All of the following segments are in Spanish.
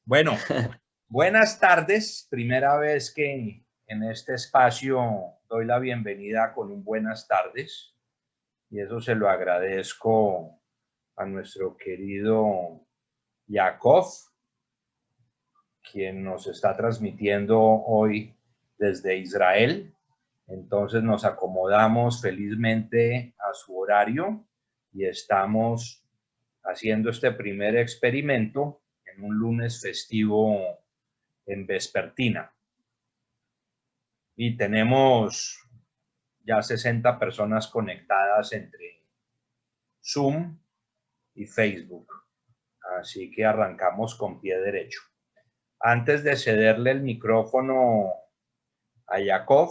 Bueno, buenas tardes. Primera vez que en este espacio doy la bienvenida con un buenas tardes y eso se lo agradezco a nuestro querido Yakov, quien nos está transmitiendo hoy desde Israel. Entonces nos acomodamos felizmente a su horario y estamos haciendo este primer experimento en un lunes festivo en vespertina. Y tenemos ya 60 personas conectadas entre Zoom y Facebook. Así que arrancamos con pie derecho. Antes de cederle el micrófono a Yakov,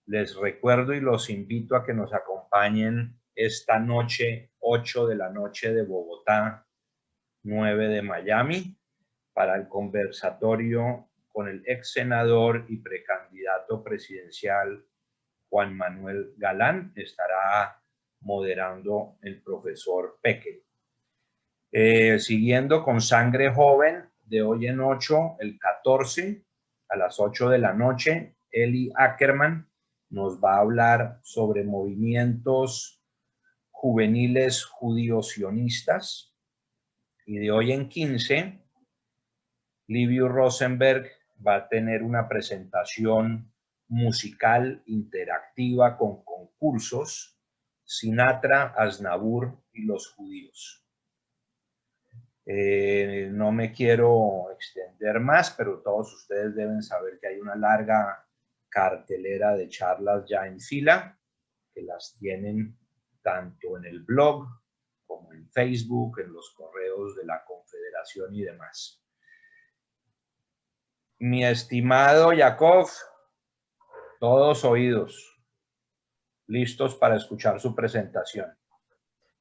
les recuerdo y los invito a que nos acompañen esta noche, 8 de la noche de Bogotá, 9 de Miami, para el conversatorio con el ex senador y precandidato presidencial Juan Manuel Galán. Estará moderando el profesor Peque. Siguiendo con Sangre Joven, de hoy en 8, el 14, a las 8 de la noche, Eli Ackerman nos va a hablar sobre movimientos juveniles judíos sionistas. Y de hoy en 15, Liviu Rosenberg va a tener una presentación musical interactiva con concursos, Sinatra, Aznavour y los judíos. No me quiero extender más, pero todos ustedes deben saber que hay una larga cartelera de charlas ya en fila, que las tienen tanto en el blog como en Facebook, en los correos de la Confederación y demás. Mi estimado Yakov, todos oídos, listos para escuchar su presentación.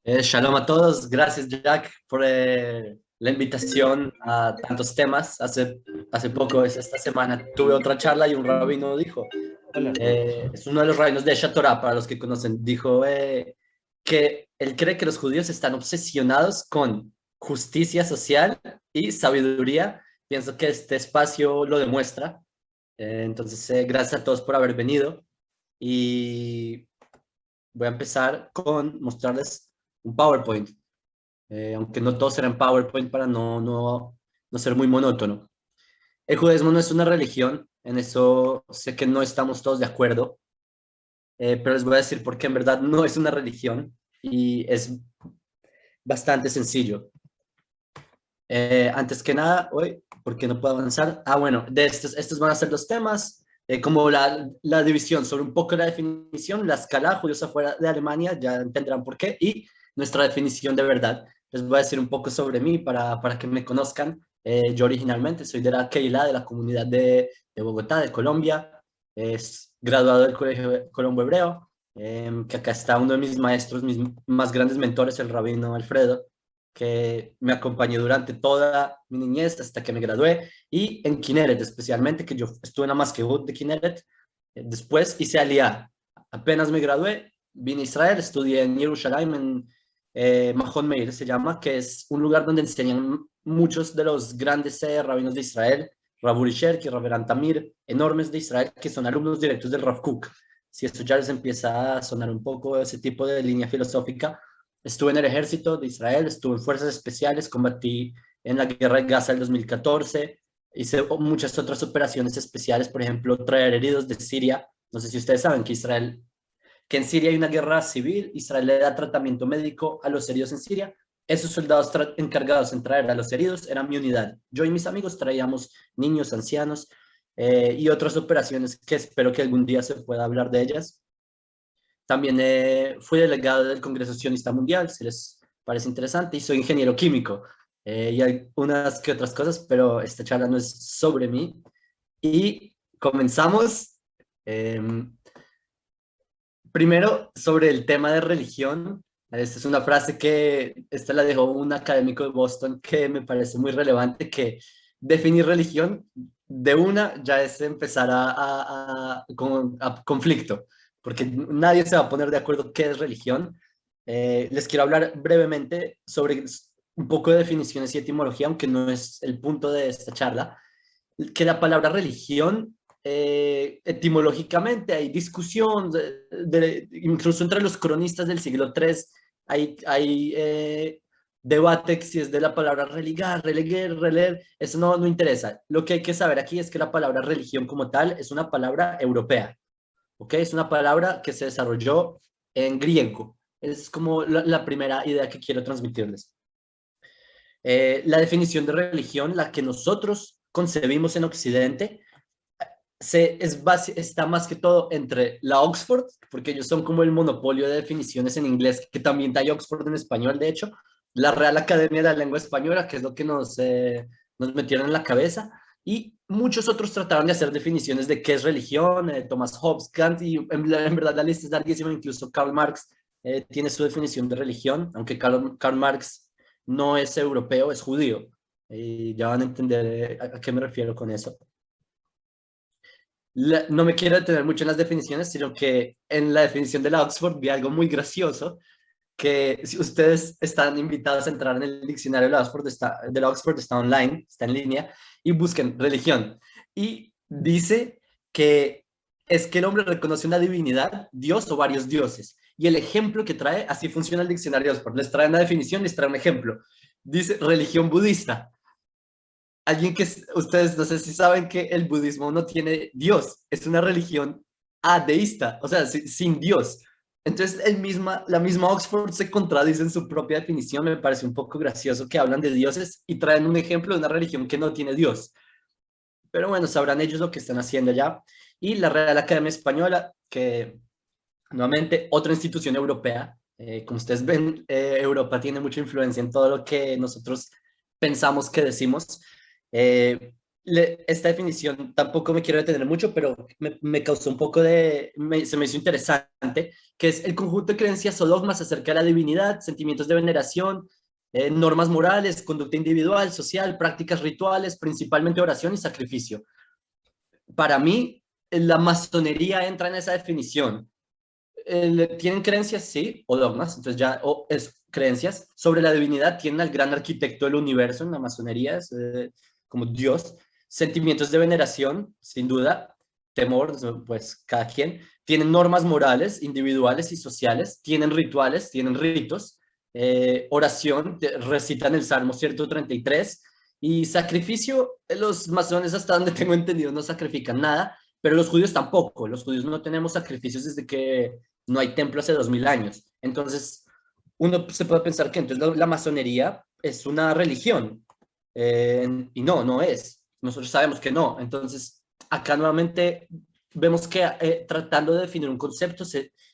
Shalom a todos, gracias Jack por la invitación a tantos temas. Hace poco, esta semana, tuve otra charla y un rabino dijo, es uno de los rabinos de Aish HaTorah, para los que conocen, dijo que él cree que los judíos están obsesionados con justicia social y sabiduría. Pienso que este espacio lo demuestra. Entonces, gracias a todos por haber venido y voy a empezar con mostrarles un PowerPoint, aunque no todos serán PowerPoint para no ser muy monótono. El judaísmo no es una religión, en eso sé que no estamos todos de acuerdo, pero les voy a decir por qué en verdad no es una religión y es bastante sencillo. Antes que nada, hoy, ¿por qué no puedo avanzar? Bueno, de estos van a ser los temas, como la división, sobre un poco la definición, la escala, judíos afuera de Alemania, ya entenderán por qué, y nuestra definición de verdad. Les voy a decir un poco sobre mí para que me conozcan. Yo originalmente soy de la Keilah, de la comunidad de Bogotá, de Colombia, es graduado del Colegio Colombo Hebreo, que acá está uno de mis maestros, mis más grandes mentores, el rabino Alfredo, que me acompañó durante toda mi niñez hasta que me gradué, y en Kinneret especialmente, que yo estuve en la Maskehut de Kinneret. Después hice Aliyah. Apenas me gradué, vine a Israel, estudié en Jerusalén, en Mahon Meir se llama, que es un lugar donde enseñan muchos de los grandes rabinos de Israel, Rav Uri Sherki, Rav Eran Tamir, enormes de Israel, que son alumnos directos del Rav Kook. Si esto ya les empieza a sonar un poco ese tipo de línea filosófica. Estuve en el ejército de Israel, estuve en fuerzas especiales, combatí en la guerra de Gaza del 2014, hice muchas otras operaciones especiales, por ejemplo, traer heridos de Siria. No sé si ustedes saben que en Siria hay una guerra civil, Israel le da tratamiento médico a los heridos en Siria. Esos soldados encargados en traer a los heridos eran mi unidad. Yo y mis amigos traíamos niños, ancianos y otras operaciones que espero que algún día se pueda hablar de ellas. También fui delegado del Congreso Sionista Mundial, si les parece interesante, y soy ingeniero químico. Y hay unas que otras cosas, pero esta charla no es sobre mí. Y comenzamos. Primero, sobre el tema de religión. Esta es una frase que esta la dejó un académico de Boston que me parece muy relevante, que definir religión de una ya es empezar a conflicto, porque nadie se va a poner de acuerdo qué es religión. Les quiero hablar brevemente sobre un poco de definiciones y etimología, aunque no es el punto de esta charla, que la palabra religión, etimológicamente hay discusión, incluso entre los cronistas del siglo III, hay debate si es de la palabra religar, releguer, reler, eso no interesa. Lo que hay que saber aquí es que la palabra religión como tal es una palabra europea, ¿ok? Es una palabra que se desarrolló en griego. Es como la primera idea que quiero transmitirles. La definición de religión, la que nosotros concebimos en Occidente, está más que todo entre la Oxford, porque ellos son como el monopolio de definiciones en inglés, que también hay Oxford en español, de hecho, la Real Academia de la Lengua Española, que es lo que nos metieron en la cabeza, y muchos otros trataron de hacer definiciones de qué es religión, Thomas Hobbes, Kant, y en verdad la lista es larguísima, incluso Karl Marx tiene su definición de religión, aunque Karl Marx no es europeo, es judío. Y ya van a entender a qué me refiero con eso. No me quiero detener mucho en las definiciones, sino que en la definición de la Oxford vi algo muy gracioso, que si ustedes están invitados a entrar en el diccionario de la Oxford está online, está en línea, y busquen religión. Y dice que es que el hombre reconoce una divinidad, Dios o varios dioses. Y el ejemplo que trae, así funciona el diccionario de Oxford, les trae una definición, les trae un ejemplo. Dice religión budista. Ustedes no sé si saben que el budismo no tiene Dios, es una religión ateísta, o sea, sin Dios. Entonces, la misma Oxford se contradice en su propia definición. Me parece un poco gracioso que hablan de dioses y traen un ejemplo de una religión que no tiene Dios. Pero bueno, sabrán ellos lo que están haciendo ya. Y la Real Academia Española, que nuevamente otra institución europea, como ustedes ven, Europa tiene mucha influencia en todo lo que nosotros pensamos que decimos. Esta definición tampoco me quiero detener mucho, pero me causó un poco se me hizo interesante, que es el conjunto de creencias o dogmas acerca de la divinidad, sentimientos de veneración, normas morales, conducta individual, social, prácticas rituales, principalmente oración y sacrificio. Para mí, la masonería entra en esa definición. Tienen creencias, sí, o dogmas, entonces ya, o es creencias sobre la divinidad, tienen al gran arquitecto del universo en la masonería, es, como Dios, sentimientos de veneración, sin duda, temor, pues cada quien, tienen normas morales, individuales y sociales, tienen rituales, tienen ritos, oración, recitan el Salmo 133, y sacrificio, los masones hasta donde tengo entendido no sacrifican nada, pero los judíos tampoco, los judíos no tenemos sacrificios desde que no hay templo hace 2000 años. Entonces, uno se puede pensar que entonces la masonería es una religión, y no es. Nosotros sabemos que no. Entonces, acá nuevamente vemos que tratando de definir un concepto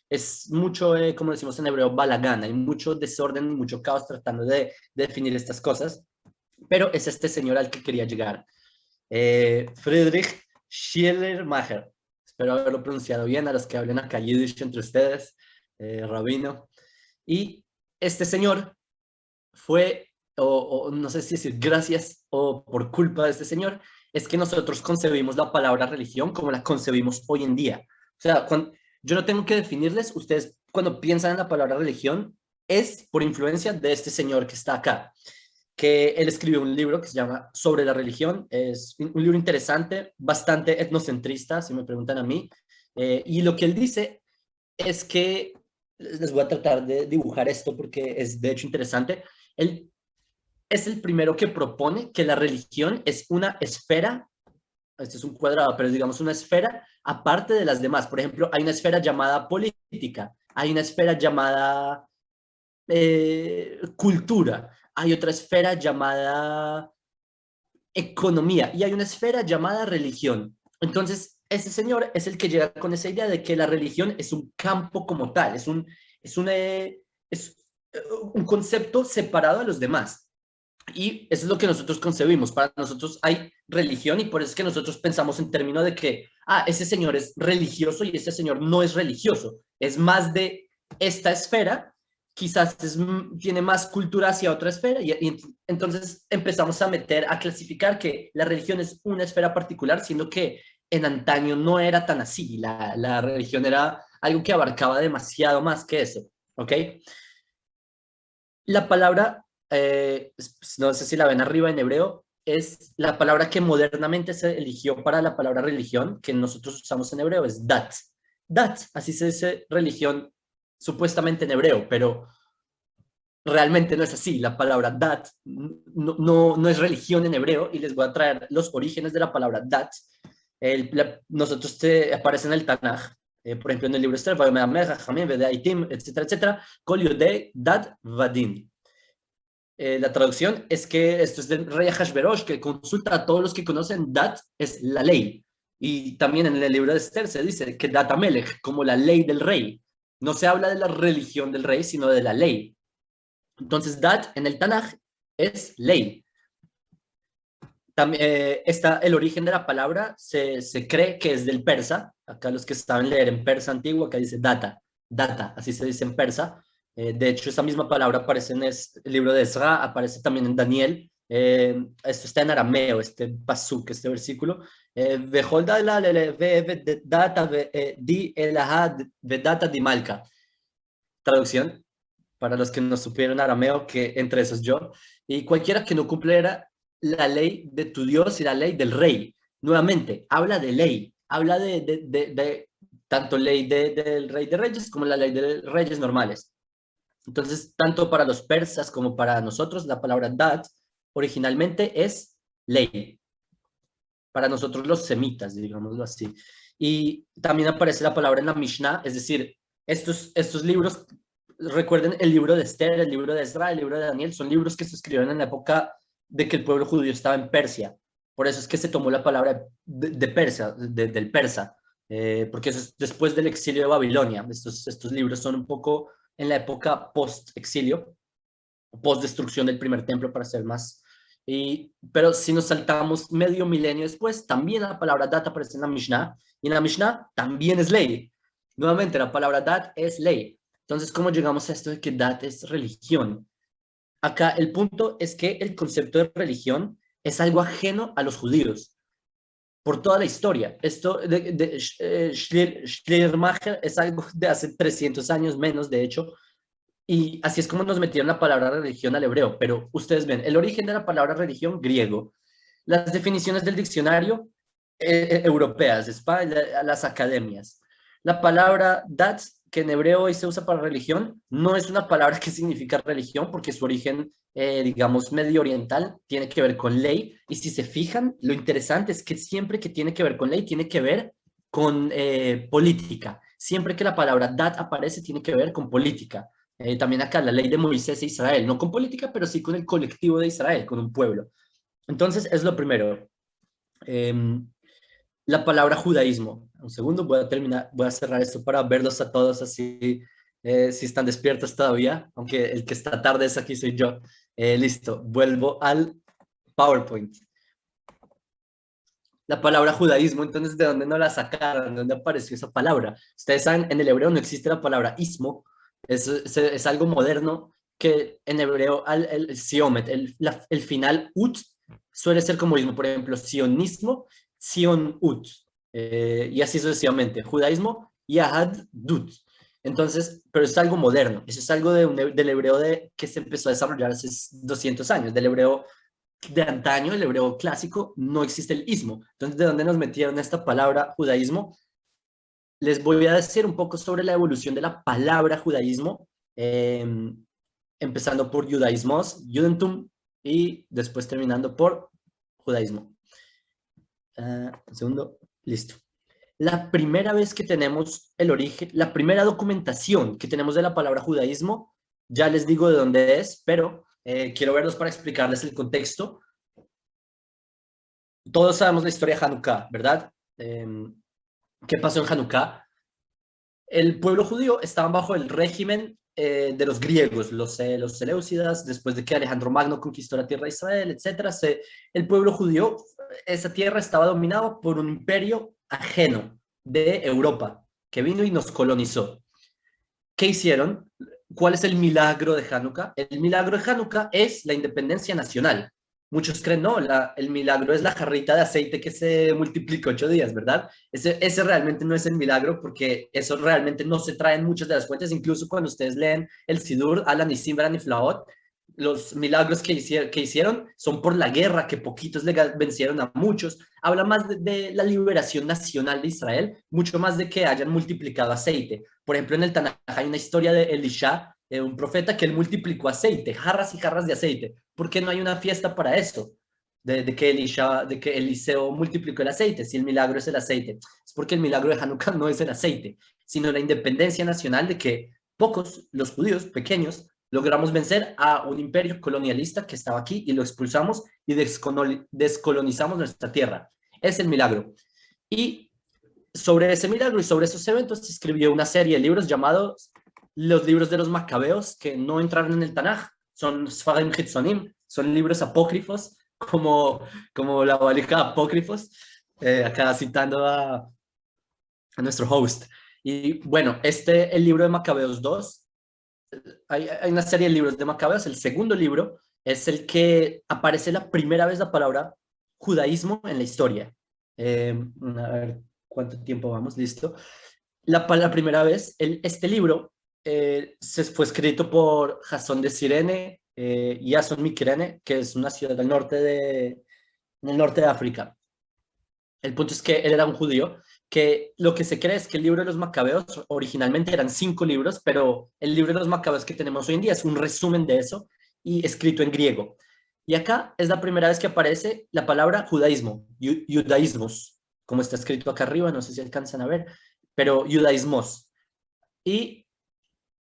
es mucho, como decimos en hebreo, balagana, hay mucho desorden, mucho caos tratando de definir estas cosas, pero es este señor al que quería llegar. Friedrich Schleiermacher, espero haberlo pronunciado bien, a los que hablen acá Yiddish entre ustedes, rabino. Y este señor fue, o no sé si decir gracias o por culpa de este señor, es que nosotros concebimos la palabra religión como la concebimos hoy en día. O sea, yo no tengo que definirles, ustedes cuando piensan en la palabra religión, es por influencia de este señor que está acá, que él escribió un libro que se llama Sobre la religión. Es un libro interesante, bastante etnocentrista, si me preguntan a mí. Y lo que él dice es que, les voy a tratar de dibujar esto porque es de hecho interesante, él es el primero que propone que la religión es una esfera, este es un cuadrado, pero digamos una esfera aparte de las demás. Por ejemplo, hay una esfera llamada política, hay una esfera llamada cultura, hay otra esfera llamada economía y hay una esfera llamada religión. Entonces, ese señor es el que llega con esa idea de que la religión es un campo como tal, es un concepto separado de los demás. Y eso es lo que nosotros concebimos. Para nosotros hay religión y por eso es que nosotros pensamos en términos de que, ese señor es religioso y ese señor no es religioso. Es más de esta esfera, quizás tiene más cultura hacia otra esfera y entonces empezamos a a clasificar que la religión es una esfera particular, siendo que en antaño no era tan así. La religión era algo que abarcaba demasiado más que eso, ¿ok? La palabra no sé si la ven arriba en hebreo, es la palabra que modernamente se eligió para la palabra religión, que nosotros usamos en hebreo, es dat. Dat, así se dice religión supuestamente en hebreo, pero realmente no es así. La palabra dat no es religión en hebreo, y les voy a traer los orígenes de la palabra dat. Nosotros aparece en el Tanaj, por ejemplo en el libro Esther, etcétera, etcétera, Kol Yodei Dat Vadin. La traducción es que esto es del rey Ahashverosh, que consulta a todos los que conocen Dat, es la ley. Y también en el libro de Esther se dice que Dat Amelech, como la ley del rey. No se habla de la religión del rey, sino de la ley. Entonces, Dat en el Tanaj es ley. También está el origen de la palabra, se cree que es del persa. Acá los que saben leer en persa antiguo, acá dice data, data, así se dice en persa. De hecho, esa misma palabra aparece en el libro de Ezra, aparece también en Daniel. Esto está en arameo, este pasuk, este versículo. Traducción, para los que no supieron arameo, que entre esos yo, y cualquiera que no cumpliera la ley de tu Dios y la ley del rey. Nuevamente, habla de ley, habla de tanto ley del rey de reyes como la ley de reyes normales. Entonces, tanto para los persas como para nosotros, la palabra dat originalmente es ley. Para nosotros los semitas, digámoslo así. Y también aparece la palabra en la Mishnah, es decir, estos libros, recuerden el libro de Esther, el libro de Ezra, el libro de Daniel, son libros que se escribieron en la época de que el pueblo judío estaba en Persia. Por eso es que se tomó la palabra de Persia, del persa, porque eso es después del exilio de Babilonia. Estos libros son un poco en la época post-exilio, post-destrucción del primer templo, para ser más. Pero si nos saltamos medio milenio después, también la palabra dat aparece en la Mishnah, y en la Mishnah también es ley. Nuevamente, la palabra dat es ley. Entonces, ¿cómo llegamos a esto de que dat es religión? Acá el punto es que el concepto de religión es algo ajeno a los judíos por toda la historia. Esto de Schleiermacher es algo de hace 300 años menos, de hecho, y así es como nos metieron la palabra religión al hebreo. Pero ustedes ven, el origen de la palabra religión griego, las definiciones del diccionario europeas, las academias. La palabra dat, que en hebreo hoy se usa para religión, no es una palabra que significa religión, porque su origen, digamos, medio oriental, tiene que ver con ley. Y si se fijan, lo interesante es que siempre que tiene que ver con ley, tiene que ver con política. Siempre que la palabra dat aparece, tiene que ver con política. También acá la ley de Moisés e Israel, no con política, pero sí con el colectivo de Israel, con un pueblo. Entonces, es lo primero. La palabra judaísmo. Un segundo, voy a cerrar esto para verlos a todos así, si están despiertos todavía, aunque el que está tarde es aquí, soy yo. Listo, vuelvo al PowerPoint. La palabra judaísmo, entonces, ¿de dónde no la sacaron? ¿De dónde apareció esa palabra? Ustedes saben, en el hebreo no existe la palabra ismo, es algo moderno que en hebreo el siomet, el final ut, suele ser como ismo. Por ejemplo, sionismo, sion ut, y así sucesivamente. Judaísmo, yahad dut. Entonces, pero es algo moderno, eso es algo del hebreo que se empezó a desarrollar hace 200 años, del hebreo de antaño, el hebreo clásico, no existe el ismo. Entonces, ¿de dónde nos metieron esta palabra judaísmo? Les voy a decir un poco sobre la evolución de la palabra judaísmo, empezando por judaísmos, judentum, y después terminando por judaísmo. Un segundo, listo. La primera vez que tenemos el origen, la primera documentación que tenemos de la palabra judaísmo, ya les digo de dónde es, pero quiero verlos para explicarles el contexto. Todos sabemos la historia de Hanukkah, ¿verdad? ¿Qué pasó en Hanukkah? El pueblo judío estaba bajo el régimen de los griegos, los seleucidas, después de que Alejandro Magno conquistó la tierra de Israel, etc. El pueblo judío, esa tierra estaba dominada por un imperio ajeno de Europa, que vino y nos colonizó. ¿Qué hicieron? ¿Cuál es el milagro de Hanukkah? El milagro de Hanukkah es la independencia nacional. Muchos creen, no, el milagro es la jarrita de aceite que se multiplicó 8 días, ¿verdad? Ese realmente no es el milagro, porque eso realmente no se trae en muchas de las fuentes. Incluso cuando ustedes leen el Sidur, Alan y Simran y Flaot, los milagros que hicieron son por la guerra, que poquitos le vencieron a muchos. Habla más de la liberación nacional de Israel, mucho más de que hayan multiplicado aceite. Por ejemplo, en el Tanaj hay una historia de Elisha, un profeta que él multiplicó aceite, jarras y jarras de aceite. ¿Por qué no hay una fiesta para eso? De que Eliseo multiplicó el aceite, si el milagro es el aceite. Es porque el milagro de Hanukkah no es el aceite, sino la independencia nacional de que pocos, los judíos pequeños, logramos vencer a un imperio colonialista que estaba aquí y lo expulsamos y descolonizamos nuestra tierra. Es el milagro. Y sobre ese milagro y sobre esos eventos se escribió una serie de libros llamados los libros de los macabeos, que no entraron en el Tanaj, son Sfarim Hitzonim, son libros apócrifos, como la valija de apócrifos, acá citando a nuestro host. Y bueno, el libro de Macabeos 2, hay una serie de libros de Macabeos, el segundo libro es el que aparece la primera vez la palabra judaísmo en la historia. A ver cuánto tiempo vamos, listo. La primera vez, este libro fue escrito por Jasón de Cirene y Jasón Miquelene, que es una ciudad del en el norte de África. El punto es que él era un judío, que lo que se cree es que el libro de los Macabeos originalmente eran 5 libros, pero el libro de los Macabeos que tenemos hoy en día es un resumen de eso y escrito en griego. Y acá es la primera vez que aparece la palabra judaísmo, judaísmos, como está escrito acá arriba, no sé si alcanzan a ver, pero judaísmos. ¿Y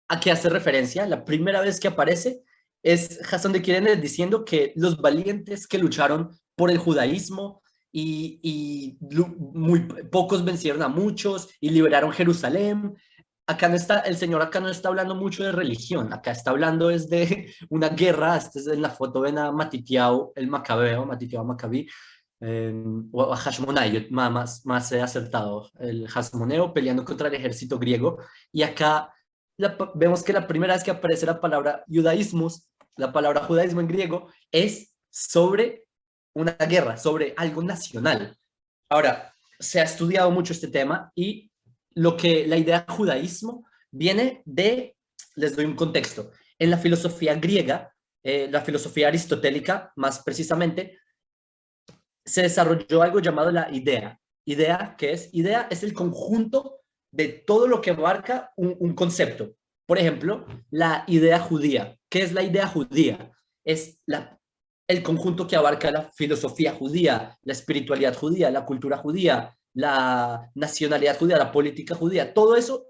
a qué hace referencia? La primera vez que aparece es Jasón de Quirene diciendo que los valientes que lucharon por el judaísmo y muy pocos vencieron a muchos y liberaron Jerusalén. Acá no está, el Señor acá no está hablando mucho de religión, acá está hablando es de una guerra. Esta es en la foto, ven a Matitiao, el macabeo, Matitiao Macabí, o a Hashmonai, más acertado, el Hasmoneo peleando contra el ejército griego. Y acá vemos que la primera vez que aparece la palabra judaísmos, la palabra judaísmo en griego, es sobre una guerra, sobre algo nacional. Ahora, se ha estudiado mucho este tema y la idea de judaísmo viene les doy un contexto, en la filosofía griega, la filosofía aristotélica más precisamente, se desarrolló algo llamado la idea. Idea, ¿qué es? Idea es el conjunto de todo lo que abarca un concepto. Por ejemplo, la idea judía. ¿Qué es la idea judía? Es el conjunto que abarca la filosofía judía, la espiritualidad judía, la cultura judía, la nacionalidad judía, la política judía. Todo eso,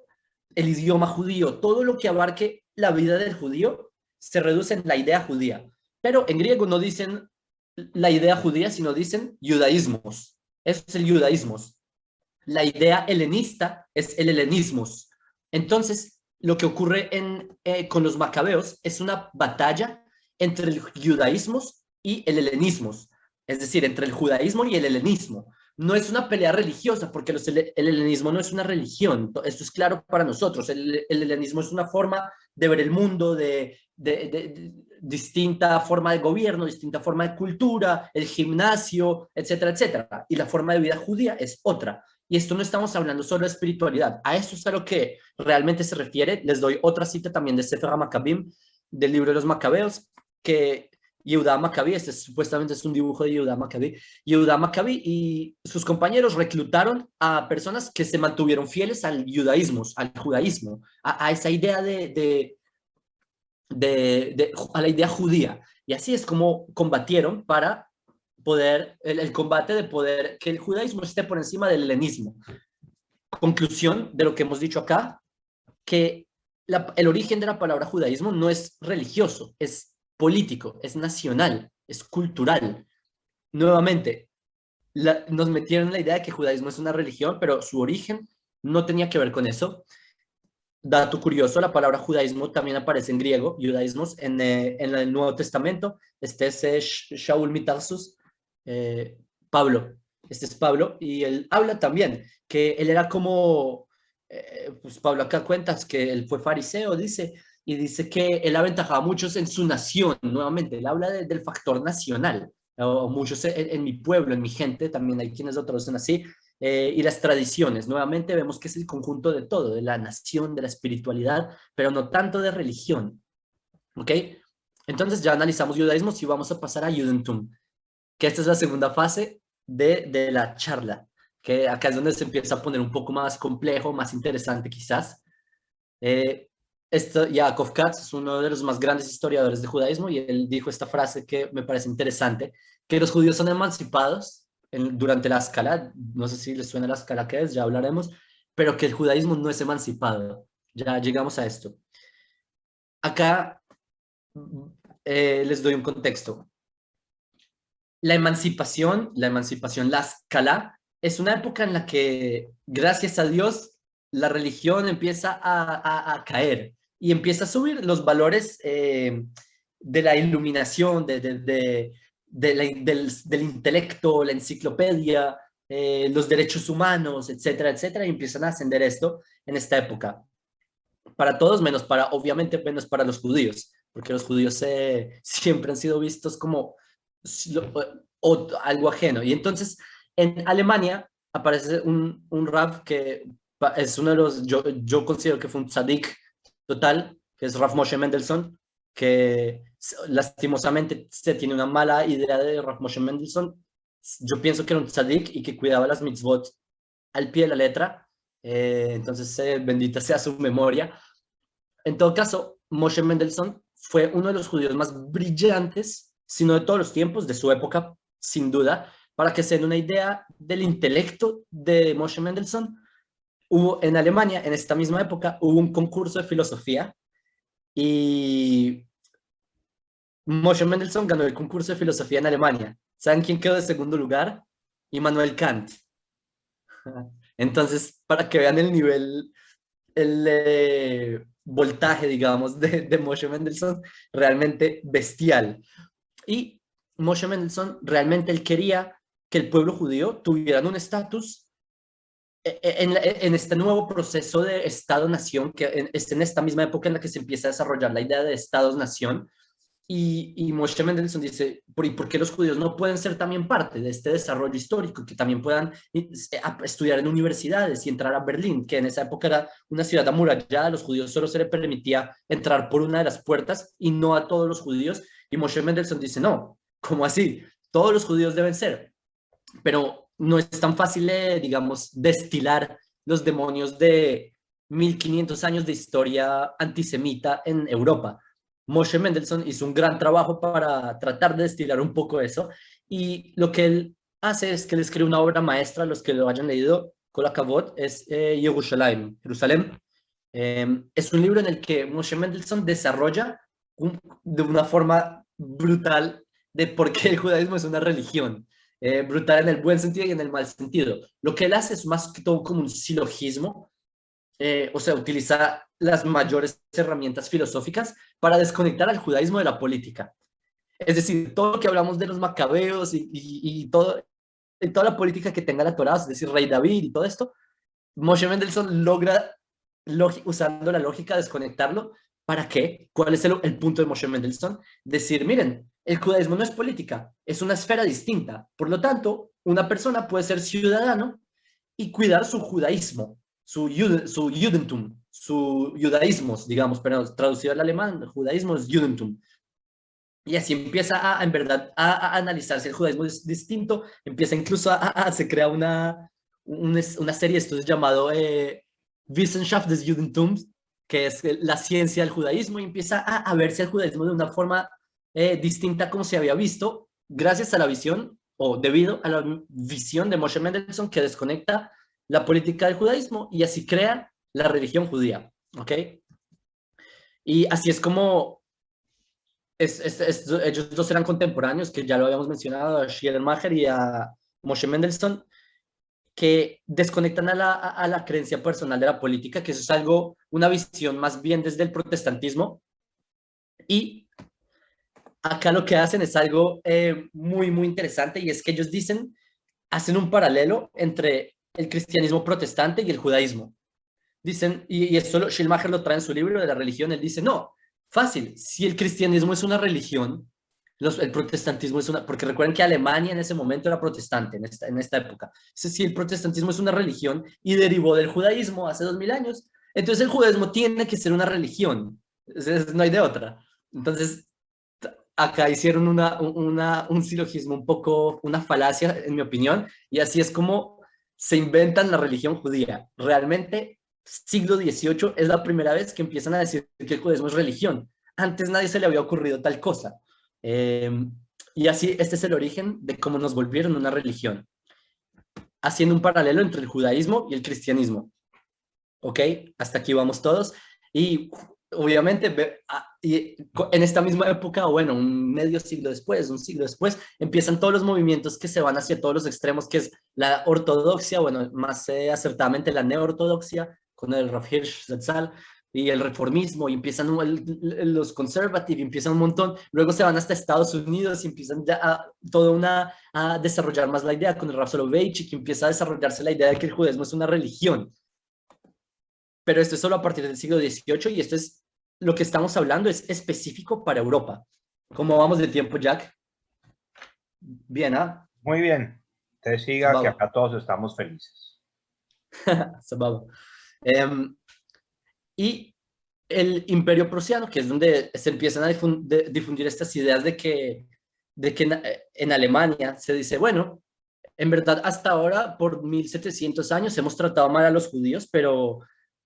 el idioma judío, todo lo que abarque la vida del judío se reduce en la idea judía. Pero en griego no dicen la idea judía, sino dicen judaísmos. Eso es el judaísmos. La idea helenista es el helenismos. Entonces, lo que ocurre con los macabeos es una batalla entre el judaísmos y el helenismos, es decir, entre el judaísmo y el helenismo. No es una pelea religiosa, porque el helenismo no es una religión, esto es claro para nosotros. El helenismo es una forma de ver el mundo, de distinta forma de gobierno, distinta forma de cultura, el gimnasio, etcétera, etcétera. Y la forma de vida judía es otra. Y esto no estamos hablando solo de espiritualidad. A eso es a lo que realmente se refiere. Les doy otra cita también de Sefer HaMaccabim, del libro de los Macabeos, que Yehuda Maccabí, supuestamente es un dibujo de Yehuda Maccabí. Yehuda Maccabí y sus compañeros reclutaron a personas que se mantuvieron fieles al judaísmo, a esa idea a la idea judía. Y así es como combatieron para poder, el combate de poder, que el judaísmo esté por encima del helenismo. Conclusión de lo que hemos dicho acá, que el origen de la palabra judaísmo no es religioso, es político, es nacional, es cultural. Nuevamente, nos metieron la idea de que judaísmo es una religión, pero su origen no tenía que ver con eso. Dato curioso, la palabra judaísmo también aparece en griego, judaísmos, en el Nuevo Testamento. Este es Shaul Mitarsus, Pablo. Este es Pablo, y él habla también que él era como, pues Pablo acá cuentas que él fue fariseo, dice, y dice que él aventajaba a muchos en su nación. Nuevamente, él habla del factor nacional, o muchos en mi pueblo, en mi gente, también hay quienes lo traducen así. Y las tradiciones, nuevamente vemos que es el conjunto de todo, de la nación, de la espiritualidad, pero no tanto de religión, ¿ok? Entonces ya analizamos judaísmo y vamos a pasar a Judentum, que esta es la segunda fase de la charla, que acá es donde se empieza a poner un poco más complejo, más interesante quizás. Eh, Yaakov Katz es uno de los más grandes historiadores de judaísmo y él dijo esta frase que me parece interesante, que los judíos son emancipados durante la escala, no sé si les suena la escala que es, ya hablaremos, pero que el judaísmo no es emancipado. Ya llegamos a esto. Acá les doy un contexto. La escala, es una época en la que, gracias a Dios, la religión empieza a caer y empieza a subir los valores de la iluminación, del intelecto, la enciclopedia, los derechos humanos, etcétera, etcétera, y empiezan a ascender esto en esta época. Para todos, obviamente, menos para los judíos, porque los judíos siempre han sido vistos como algo ajeno. Y entonces, en Alemania aparece un rab que es uno de los, yo considero que fue un tzadik total, que es Rav Moshe Mendelssohn, que lastimosamente se tiene una mala idea de Rav Moshe Mendelssohn. Yo pienso que era un tzadik y que cuidaba las mitzvot al pie de la letra. Entonces, bendita sea su memoria. En todo caso, Moshe Mendelssohn fue uno de los judíos más brillantes, si no de todos los tiempos, de su época, sin duda. Para que se den una idea del intelecto de Moshe Mendelssohn, hubo en Alemania, en esta misma época, hubo un concurso de filosofía y Moshe Mendelssohn ganó el concurso de filosofía en Alemania. ¿Saben quién quedó de segundo lugar? Immanuel Kant. Entonces, para que vean el nivel, el voltaje, digamos, de Moshe Mendelssohn, realmente bestial. Y Moshe Mendelssohn realmente él quería que el pueblo judío tuviera un estatus en este nuevo proceso de Estado-Nación, que es en esta misma época en la que se empieza a desarrollar la idea de Estados-Nación. Y Moshe Mendelssohn dice, ¿por qué los judíos no pueden ser también parte de este desarrollo histórico? Que también puedan estudiar en universidades y entrar a Berlín, que en esa época era una ciudad amurallada, a los judíos solo se les permitía entrar por una de las puertas y no a todos los judíos. Y Moshe Mendelssohn dice, no, ¿cómo así? Todos los judíos deben ser. Pero no es tan fácil, digamos, destilar los demonios de 1500 años de historia antisemita en Europa. Moshe Mendelssohn hizo un gran trabajo para tratar de destilar un poco eso, y lo que él hace es que él escribe una obra maestra, los que lo hayan leído, con la Kavod, es Jerusalén. Es un libro en el que Moshe Mendelssohn desarrolla de una forma brutal de por qué el judaísmo es una religión. Brutal en el buen sentido y en el mal sentido. Lo que él hace es más que todo como un silogismo, o sea, utiliza las mayores herramientas filosóficas para desconectar al judaísmo de la política. Es decir, todo lo que hablamos de los macabeos y toda la política que tenga la Torá, es decir, Rey David y todo esto, Moshe Mendelssohn logra, usando la lógica, desconectarlo. ¿Para qué? ¿Cuál es el punto de Moshe Mendelssohn? Decir, miren, el judaísmo no es política, es una esfera distinta. Por lo tanto, una persona puede ser ciudadano y cuidar su judaísmo, su Judentum, su judaísmos, digamos, pero traducido al alemán, el judaísmo es Judentum. Y así empieza en verdad a analizarse el judaísmo es distinto, empieza incluso se crea una serie, esto es llamado Wissenschaft des Judentums, que es la ciencia del judaísmo, y empieza a verse el judaísmo de una forma distinta como se había visto, gracias a la visión, o debido a la visión de Moshe Mendelssohn, que desconecta la política del judaísmo y así crea la religión judía, ¿ok? Y así es como ellos dos eran contemporáneos, que ya lo habíamos mencionado, a Schleiermacher y a Moshe Mendelssohn, que desconectan a la creencia personal de la política, que eso es algo, una visión más bien desde el protestantismo. Y acá lo que hacen es algo muy, muy interesante, y es que ellos hacen un paralelo entre el cristianismo protestante y el judaísmo. Dicen, y esto Schleiermacher lo trae en su libro de la religión, él dice, no, fácil, si el cristianismo es una religión, el protestantismo es una, porque recuerden que Alemania en ese momento era protestante, en esta época. Si el protestantismo es una religión y derivó del judaísmo hace 2000 años, entonces el judaísmo tiene que ser una religión, no hay de otra. Entonces, acá hicieron un silogismo un poco, una falacia, en mi opinión, y así es como se inventan la religión judía. Realmente, siglo XVIII es la primera vez que empiezan a decir que el judaísmo es religión. Antes nadie se le había ocurrido tal cosa. Eh, y así, este es el origen de cómo nos volvieron una religión, haciendo un paralelo entre el judaísmo y el cristianismo. ¿Ok? Hasta aquí vamos todos. Y obviamente, en esta misma época, o bueno, un medio siglo después, un siglo después, empiezan todos los movimientos que se van hacia todos los extremos, que es la ortodoxia, bueno, más acertadamente la neortodoxia, con el Rav Hirsch Zatzal, y el reformismo, y empiezan los conservative, y empiezan un montón, luego se van hasta Estados Unidos y empiezan ya a desarrollar más la idea con el Rav Soloveitchik, que empieza a desarrollarse la idea de que el judaísmo es una religión. Pero esto es solo a partir del siglo XVIII y esto es lo que estamos hablando, es específico para Europa. ¿Cómo vamos de tiempo, Jack? Bien, ¿ah? Muy bien. Te siga que acá todos estamos felices. Y el Imperio Prusiano, que es donde se empiezan a difundir estas ideas de que en Alemania se dice, bueno, en verdad hasta ahora por 1700 años hemos tratado mal a los judíos, pero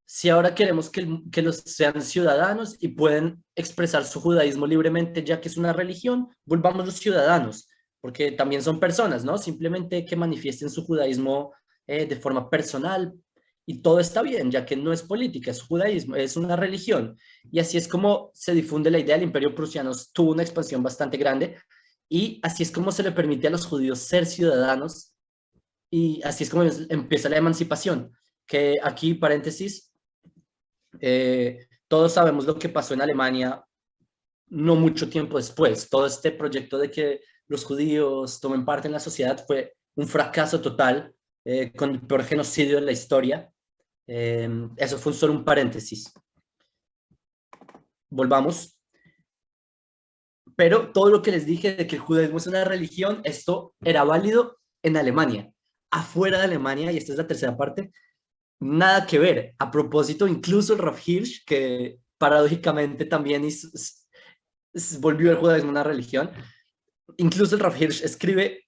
si ahora queremos que los sean ciudadanos y pueden expresar su judaísmo libremente, ya que es una religión, volvamos los ciudadanos, porque también son personas, ¿no? Simplemente que manifiesten su judaísmo de forma personal y todo está bien, ya que no es política, es judaísmo, es una religión. Y así es como se difunde la idea. El Imperio Prusiano tuvo una expansión bastante grande y así es como se le permite a los judíos ser ciudadanos y así es como empieza la emancipación, que aquí, paréntesis, todos sabemos lo que pasó en Alemania no mucho tiempo después. Todo este proyecto de que los judíos tomen parte en la sociedad fue un fracaso total, con el peor genocidio de la historia. Eso fue solo un paréntesis. Volvamos. Pero todo lo que les dije de que el judaísmo es una religión, esto era válido en Alemania. Afuera de Alemania, y esta es la tercera parte, nada que ver. A propósito, incluso el Rav Hirsch, que paradójicamente también volvió el judaísmo una religión, incluso el Rav Hirsch escribe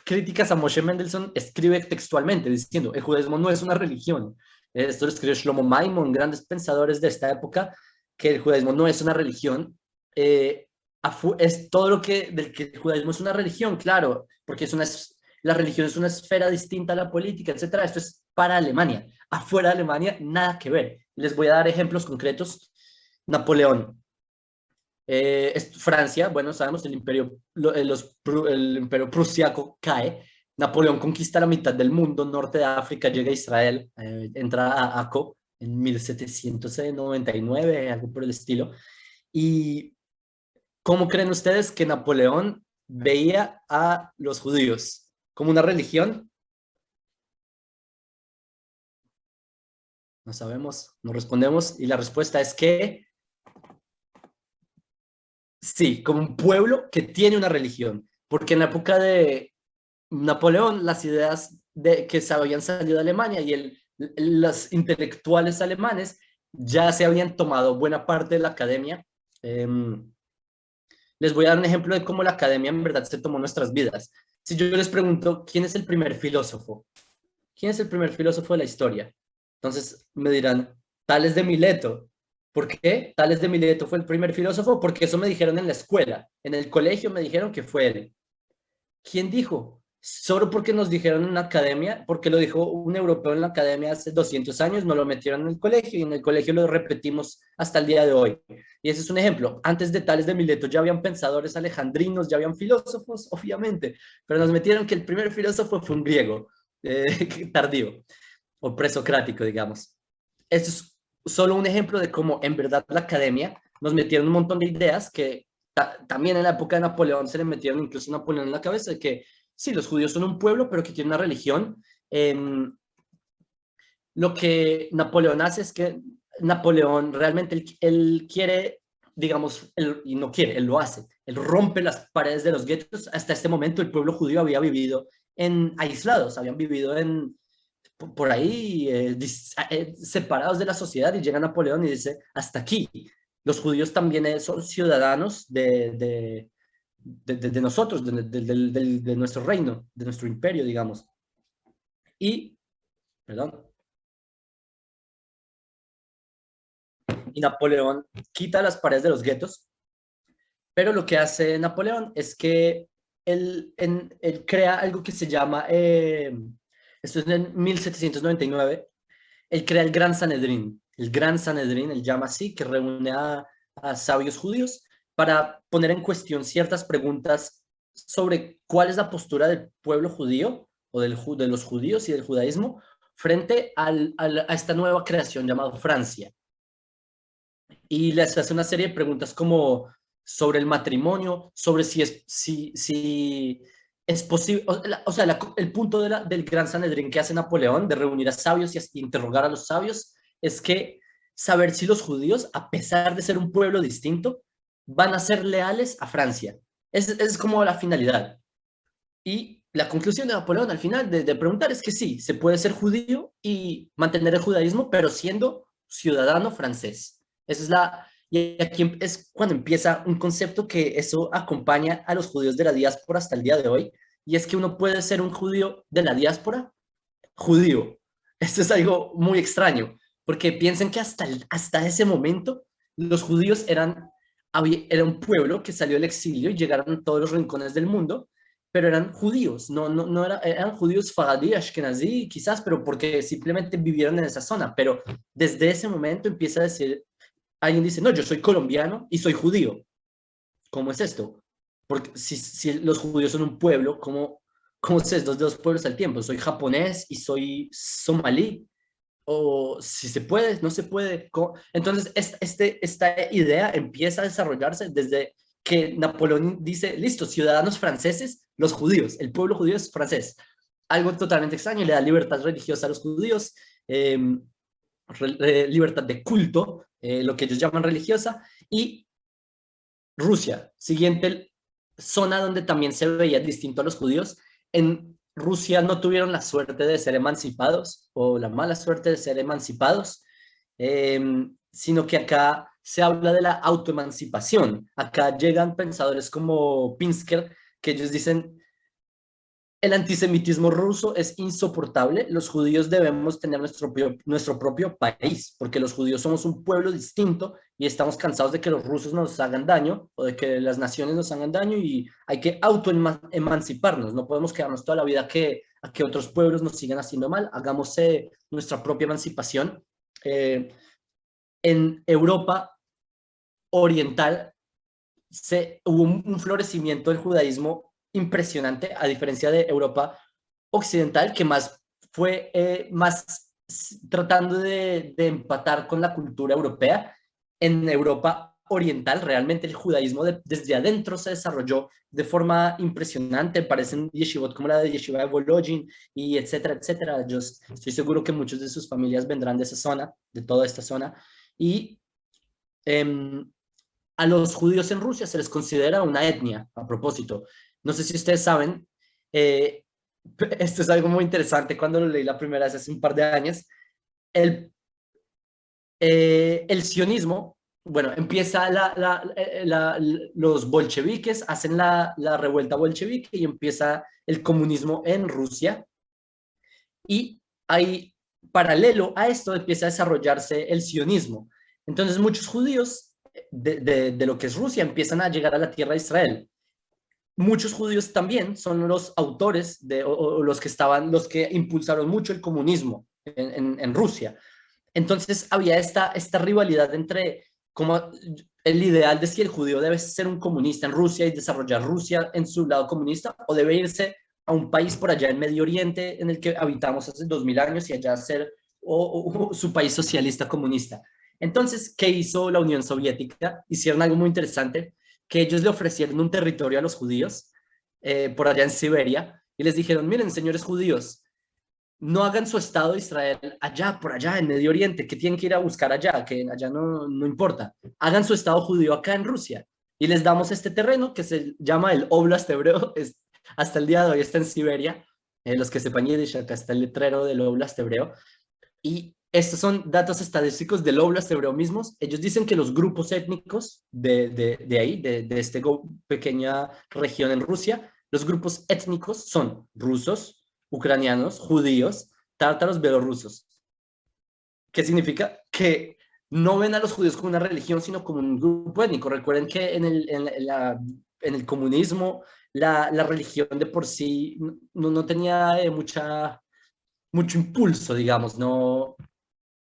críticas a Moshe Mendelssohn, escribe textualmente diciendo, el judaísmo no es una religión. Esto lo escribe Shlomo Maimon, grandes pensadores de esta época, que el judaísmo no es una religión. Es todo lo del que el judaísmo es una religión, claro, porque la religión es una esfera distinta a la política, etcétera. Esto es para Alemania. Afuera de Alemania, nada que ver. Les voy a dar ejemplos concretos. Napoleón. Francia, bueno, sabemos, el imperio prusiaco cae. Napoleón conquista la mitad del mundo, norte de África, llega a Israel, entra a Akko en 1799, algo por el estilo. ¿Y cómo creen ustedes que Napoleón veía a los judíos? ¿Como una religión? No sabemos, no respondemos, y la respuesta es que sí, como un pueblo que tiene una religión, porque en la época de Napoleón las ideas que se habían salido de Alemania y los intelectuales alemanes ya se habían tomado buena parte de la academia. Les voy a dar un ejemplo de cómo la academia en verdad se tomó nuestras vidas. Si yo les pregunto, ¿quién es el primer filósofo? ¿Quién es el primer filósofo de la historia? Entonces me dirán, Tales de Mileto. ¿Por qué? Tales de Mileto fue el primer filósofo, porque eso me dijeron en la escuela. En el colegio me dijeron que fue él. ¿Quién dijo? Solo porque nos dijeron en la academia, porque lo dijo un europeo en la academia hace 200 años, nos lo metieron en el colegio y en el colegio lo repetimos hasta el día de hoy. Y ese es un ejemplo. Antes de Tales de Mileto ya habían pensadores alejandrinos, ya habían filósofos, obviamente, pero nos metieron que el primer filósofo fue un griego, tardío, o presocrático, digamos. Esto es solo un ejemplo de cómo en verdad la academia nos metieron un montón de ideas que también en la época de Napoleón se le metieron incluso a Napoleón en la cabeza de que sí, los judíos son un pueblo, pero que tiene una religión. Lo que Napoleón hace es que Napoleón realmente él quiere, digamos, y no quiere, él lo hace. Él rompe las paredes de los guetos. Hasta este momento el pueblo judío había vivido aislados, habían vivido por ahí separados de la sociedad, y llega Napoleón y dice, hasta aquí. Los judíos también son ciudadanos de nosotros, de nuestro reino, de nuestro imperio, digamos. Y, perdón, y Napoleón quita las paredes de los guetos, pero lo que hace Napoleón es que él crea algo que se llama, esto es en 1799, él crea el Gran Sanedrín. El Gran Sanedrín, él llama así, que reúne a sabios judíos para poner en cuestión ciertas preguntas sobre cuál es la postura del pueblo judío o de los judíos y del judaísmo frente a esta nueva creación llamada Francia. Y les hace una serie de preguntas como sobre el matrimonio, sobre si es posible, o sea, el punto del Gran Sanedrín que hace Napoleón de reunir a sabios y interrogar a los sabios es que saber si los judíos, a pesar de ser un pueblo distinto, van a ser leales a Francia. Es como la finalidad. Y la conclusión de Napoleón al final de preguntar es que sí, se puede ser judío y mantener el judaísmo, pero siendo ciudadano francés. Esa es y aquí es cuando empieza un concepto que eso acompaña a los judíos de la diáspora hasta el día de hoy, y es que uno puede ser un judío de la diáspora judío. Esto es algo muy extraño, porque piensen que hasta ese momento los judíos era un pueblo que salió del exilio y llegaron a todos los rincones del mundo, pero eran judíos, no eran judíos faradí, ashkenazí, quizás, pero porque simplemente vivieron en esa zona. Pero desde ese momento empieza a decir, alguien dice, no, yo soy colombiano y soy judío. ¿Cómo es esto? Porque si los judíos son un pueblo, ¿cómo se es dos pueblos al tiempo? Soy japonés y soy somalí. O si se puede, no se puede. Entonces, esta idea empieza a desarrollarse desde que Napoleón dice, listo, ciudadanos franceses, los judíos, el pueblo judío es francés. Algo totalmente extraño, le da libertad religiosa a los judíos, libertad de culto, lo que ellos llaman religiosa, y Rusia, siguiente zona donde también se veía distinto a los judíos. En Rusia no tuvieron la suerte de ser emancipados o la mala suerte de ser emancipados, sino que acá se habla de la autoemancipación. Acá llegan pensadores como Pinsker, que ellos dicen, el antisemitismo ruso es insoportable, los judíos debemos tener nuestro propio país, porque los judíos somos un pueblo distinto y estamos cansados de que los rusos nos hagan daño o de que las naciones nos hagan daño, y hay que autoemanciparnos, no podemos quedarnos toda la vida a que otros pueblos nos sigan haciendo mal, hagamos nuestra propia emancipación. En Europa oriental hubo un florecimiento del judaísmo impresionante, a diferencia de Europa occidental, que más fue más tratando de empatar con la cultura europea. En Europa oriental, realmente el judaísmo desde adentro se desarrolló de forma impresionante. Parecen yeshivot como la de Yeshiva de Volojin, y etcétera, etcétera. Yo estoy seguro que muchos de sus familias vendrán de esa zona, de toda esta zona. Y a los judíos en Rusia se les considera una etnia, a propósito. No sé si ustedes saben, eh, esto es algo muy interesante cuando lo leí la primera vez hace un par de años. El sionismo, bueno, empieza los bolcheviques, hacen la revuelta bolchevique y empieza el comunismo en Rusia. Y ahí, paralelo a esto, empieza a desarrollarse el sionismo. Entonces, muchos judíos de lo que es Rusia empiezan a llegar a la tierra de Israel. Muchos judíos también son los autores o los que impulsaron mucho el comunismo en Rusia. Entonces había esta rivalidad entre como el ideal de si el judío debe ser un comunista en Rusia y desarrollar Rusia en su lado comunista, o debe irse a un país por allá en Medio Oriente en el que habitamos hace 2000 años y allá ser su país socialista comunista. Entonces, ¿qué hizo la Unión Soviética? Hicieron algo muy interesante, que ellos le ofrecieron un territorio a los judíos por allá en Siberia y les dijeron, miren, señores judíos, no hagan su Estado de Israel allá, por allá, en Medio Oriente, que tienen que ir a buscar allá, que allá no importa. Hagan su Estado judío acá en Rusia y les damos este terreno que se llama el Oblast Hebreo, hasta el día de hoy está en Siberia. Los que sepan Yiddish, acá está el letrero del Oblast Hebreo. Y estos son datos estadísticos del Oblast hebreo mismos. Ellos dicen que los grupos étnicos de ahí, de esta pequeña región en Rusia, los grupos étnicos son rusos, ucranianos, judíos, tártaros, bielorrusos. ¿Qué significa? Que no ven a los judíos como una religión, sino como un grupo étnico. Recuerden que en el comunismo la religión de por sí no tenía mucho impulso, digamos,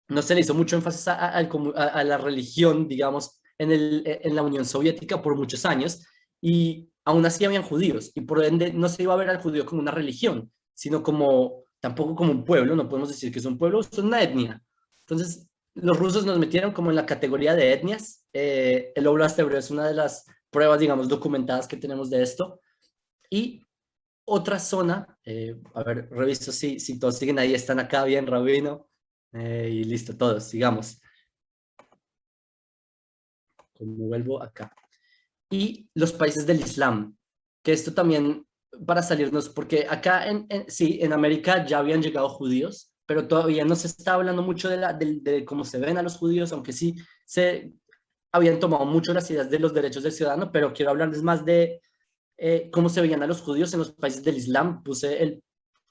no se le hizo mucho énfasis a la religión, digamos, en la Unión Soviética por muchos años, y aún así habían judíos, y por ende no se iba a ver al judío como una religión, sino como, tampoco como un pueblo, no podemos decir que es un pueblo, es una etnia. Entonces, los rusos nos metieron como en la categoría de etnias. El Oblast hebreo es una de las pruebas, digamos, documentadas que tenemos de esto, y otra zona, a ver, reviso si todos siguen ahí, están acá bien, Rabino, y listo, todos, sigamos. Como vuelvo acá. Y los países del Islam, que esto también, para salirnos, porque acá, sí, en América ya habían llegado judíos, pero todavía no se está hablando mucho de cómo se ven a los judíos, aunque sí se habían tomado mucho las ideas de los derechos del ciudadano, pero quiero hablarles más de cómo se veían a los judíos en los países del Islam. Puse el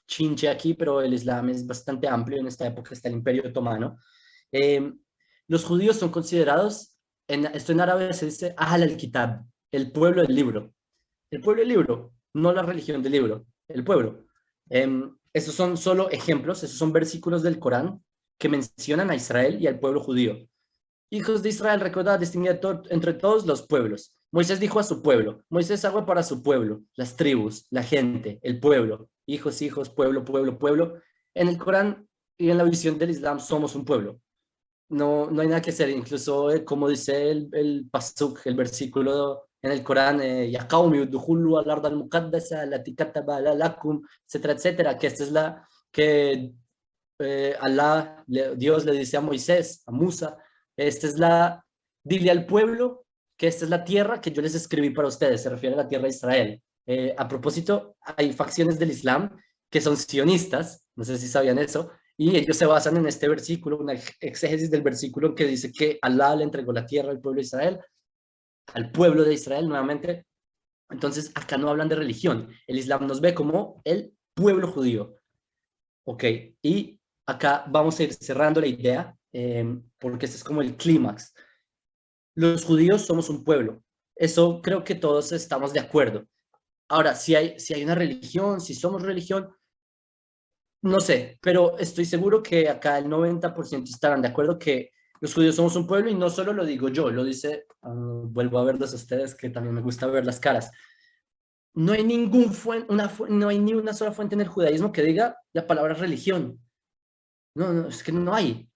chinche aquí, pero el Islam es bastante amplio. En esta época está el Imperio Otomano. Eh, los judíos son considerados, esto en árabe se dice Ahl al-Kitab, el pueblo del libro. El pueblo del libro, no la religión del libro, el pueblo. Esos son solo ejemplos, esos son versículos del Corán que mencionan a Israel y al pueblo judío. Hijos de Israel, recordad distinguir entre todos los pueblos. Moisés dijo a su pueblo, Moisés hago para su pueblo, las tribus, la gente, el pueblo, hijos, hijos, pueblo, pueblo, pueblo. En el Corán y en la visión del Islam somos un pueblo. No hay nada que hacer, incluso como dice el pasuk, el versículo en el Corán, Ya qawmi udkhulu al-ard al-muqaddasa allati kataba lakum, etcétera, etcétera, que esta es la que Dios le dice a Moisés, a Musa, dile al pueblo que esta es la tierra que yo les escribí para ustedes, se refiere a la tierra de Israel. A propósito, hay facciones del Islam que son sionistas, no sé si sabían eso, y ellos se basan en este versículo, una exégesis del versículo que dice que Alá le entregó la tierra al pueblo de Israel, al pueblo de Israel nuevamente. Entonces, acá no hablan de religión, el Islam nos ve como el pueblo judío. Ok, y acá vamos a ir cerrando la idea, porque este es como el clímax. Los judíos somos un pueblo, eso creo que todos estamos de acuerdo. Ahora, si hay una religión, si somos religión, no sé, pero estoy seguro que acá el 90% estarán de acuerdo que los judíos somos un pueblo, y no solo lo digo yo, lo dice, vuelvo a verlos a ustedes, que también me gusta ver las caras. No hay no hay ni una sola fuente en el judaísmo que diga la palabra religión. No, es que no hay.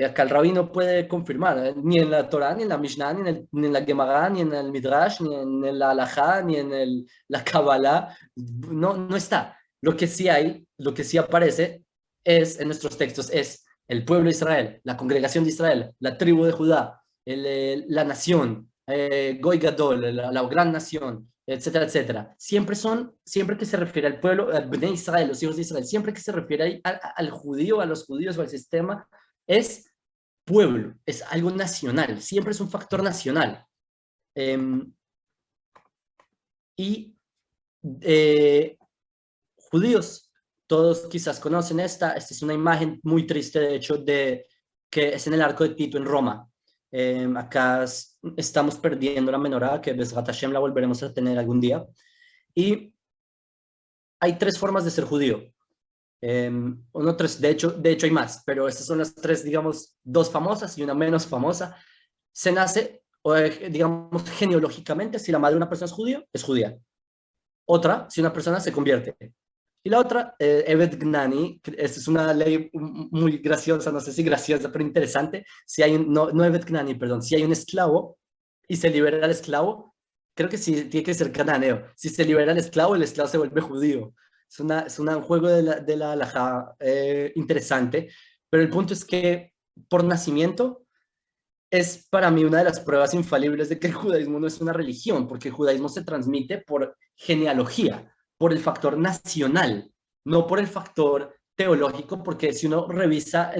Acá el rabino puede confirmar, ni en la Torah, ni en la Mishnah, ni en la Gemara, ni en el Midrash, ni en el Halajá, ni en la Kabbalah, no está. Lo que sí hay, lo que sí aparece es en nuestros textos, es el pueblo de Israel, la congregación de Israel, la tribu de Judá, la nación, Goy Gadol, la gran nación, etcétera, etcétera. Siempre que se refiere al pueblo, al Bnei Israel, los hijos de Israel, siempre que se refiere al judío, a los judíos o al sistema, es pueblo, es algo nacional, siempre es un factor nacional. Y judíos, todos quizás conocen esta es una imagen muy triste, de hecho, que es en el Arco de Tito en Roma. Acá estamos perdiendo la menorá, que Bezrat Hashem la volveremos a tener algún día. Y hay tres formas de ser judío. Tres, de hecho hay más, pero estas son las tres, digamos, dos famosas y una menos famosa. Se nace, digamos, genealógicamente, si la madre de una persona es judía, es judía. Otra, si una persona se convierte. Y la otra, Evet Gnani, esta es una ley muy graciosa, no sé si graciosa, pero interesante. Si hay no Evet Gnani, perdón, si hay un esclavo y se libera el esclavo, creo que sí, tiene que ser cananeo. Si se libera el esclavo se vuelve judío. Es un juego de la halajá interesante, pero el punto es que por nacimiento es para mí una de las pruebas infalibles de que el judaísmo no es una religión, porque el judaísmo se transmite por genealogía, por el factor nacional, no por el factor teológico, porque si uno revisa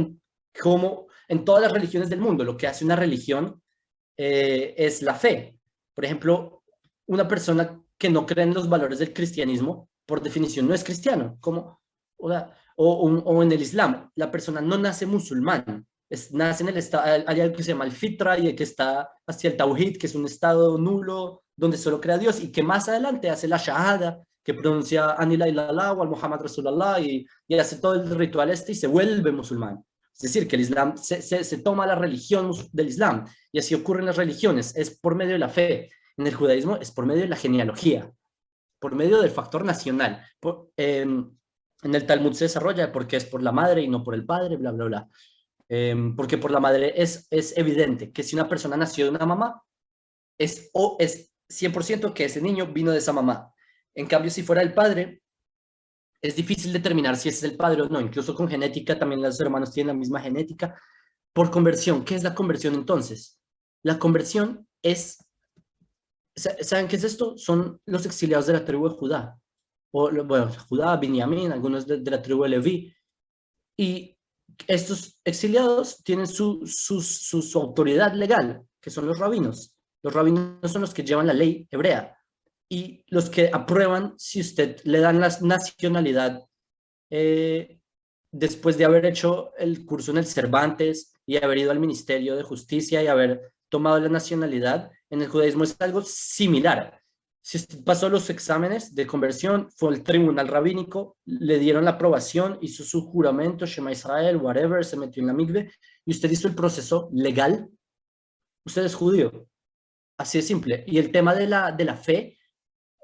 como en todas las religiones del mundo, lo que hace una religión es la fe. Por ejemplo, una persona que no cree en los valores del cristianismo, por definición, no es cristiano. Como, o en el Islam, la persona no nace musulmán, nace en el estado, hay algo que se llama el fitra y que está hacia el tawhid, que es un estado nulo donde solo crea Dios y que más adelante hace la shahada, que pronuncia Anila ilallah o al Muhammad Rasulallah y hace todo el ritual y se vuelve musulmán. Es decir, que el Islam se toma la religión del Islam y así ocurren las religiones, es por medio de la fe. En el judaísmo es por medio de la genealogía, por medio del factor nacional. En el Talmud se desarrolla porque es por la madre y no por el padre, bla, bla, bla. Porque por la madre es evidente que si una persona nació de una mamá, es 100% que ese niño vino de esa mamá. En cambio, si fuera el padre, es difícil determinar si es el padre o no. Incluso con genética, también los hermanos tienen la misma genética. Por conversión, ¿qué es la conversión entonces? La conversión es, ¿saben qué es esto? Son los exiliados de la tribu de Judá. Bueno, Judá, Binyamin, algunos de la tribu de Leví. Y estos exiliados tienen su autoridad legal, que son los rabinos. Los rabinos son los que llevan la ley hebrea y los que aprueban si usted le dan la nacionalidad después de haber hecho el curso en el Cervantes y haber ido al Ministerio de Justicia y haber tomado la nacionalidad. En el judaísmo es algo similar. Si usted pasó los exámenes de conversión, fue al tribunal rabínico, le dieron la aprobación, hizo su juramento, Shema Israel, whatever, se metió en la migbe, y usted hizo el proceso legal, usted es judío. Así de simple. Y el tema de la fe,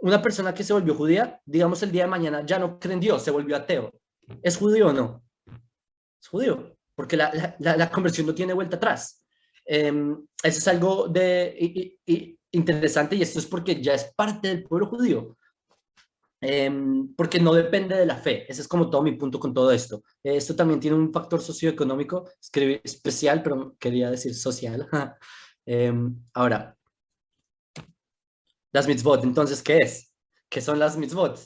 una persona que se volvió judía, digamos el día de mañana, ya no cree en Dios, se volvió ateo. ¿Es judío o no? Es judío, porque la conversión no tiene vuelta atrás. Eso es algo interesante y esto es porque ya es parte del pueblo judío. Porque no depende de la fe. Ese es como todo mi punto con todo esto. Esto también tiene un factor socioeconómico, escribí especial, pero quería decir social. Ahora, las mitzvot, entonces, ¿qué es? ¿Qué son las mitzvot?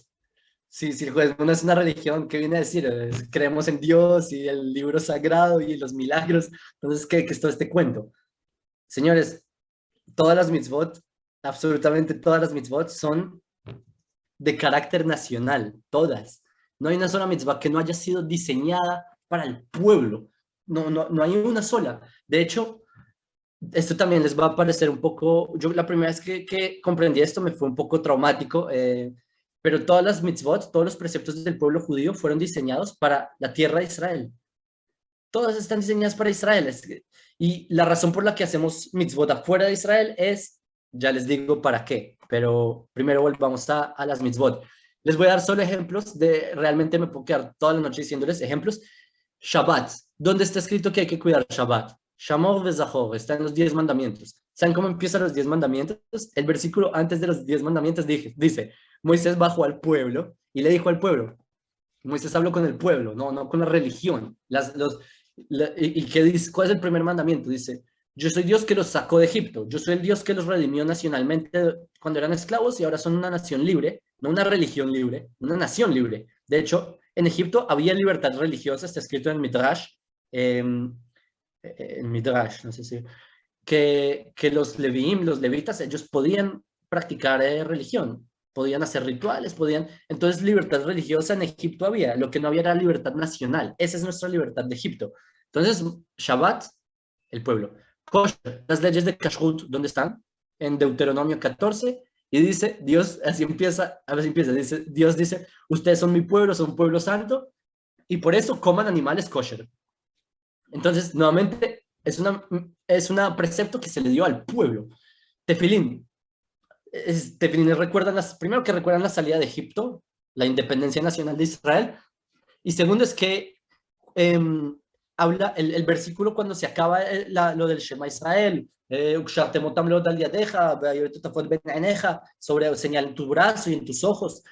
Si el judaísmo no es una religión, ¿qué viene a decir? Creemos en Dios y el libro sagrado y los milagros. Entonces, ¿qué es todo este cuento? Señores, todas las mitzvot, absolutamente todas las mitzvot son de carácter nacional, todas. No hay una sola mitzvah que no haya sido diseñada para el pueblo. No hay una sola. De hecho, esto también les va a parecer un poco, yo la primera vez que comprendí esto me fue un poco traumático, pero todas las mitzvot, todos los preceptos del pueblo judío fueron diseñados para la tierra de Israel. Todas están diseñadas para Israel. Y la razón por la que hacemos mitzvot afuera de Israel es, ya les digo para qué, pero primero volvamos a las mitzvot. Les voy a dar solo ejemplos realmente me puedo quedar toda la noche diciéndoles ejemplos. Shabbat, ¿dónde está escrito que hay que cuidar Shabbat? Shamor vezahor, está en los 10 mandamientos. ¿Saben cómo empiezan los 10 mandamientos? El versículo antes de los 10 mandamientos dice, Moisés bajó al pueblo y le dijo al pueblo, Moisés habló con el pueblo, no con la religión. ¿Y qué dice? ¿Cuál es el primer mandamiento? Dice, yo soy Dios que los sacó de Egipto, yo soy el Dios que los redimió nacionalmente cuando eran esclavos y ahora son una nación libre, no una religión libre, una nación libre. De hecho, en Egipto había libertad religiosa, está escrito en el Midrash, no sé si, que los leviim, los levitas, ellos podían practicar religión, podían hacer rituales, entonces libertad religiosa en Egipto había, lo que no había era libertad nacional, esa es nuestra libertad de Egipto. Entonces, Shabbat, el pueblo. Kosher, las leyes de Kashrut, ¿dónde están? En Deuteronomio 14, y dice, Dios, así empieza, dice, Dios dice, ustedes son mi pueblo, son un pueblo santo, y por eso coman animales kosher. Entonces, nuevamente, es un precepto que se le dio al pueblo. Tefilín. Tefilín primero que recuerdan la salida de Egipto, la independencia nacional de Israel, y segundo es que habla el versículo cuando se acaba lo del Shema Israel, sobre señal en tu brazo y en tus ojos.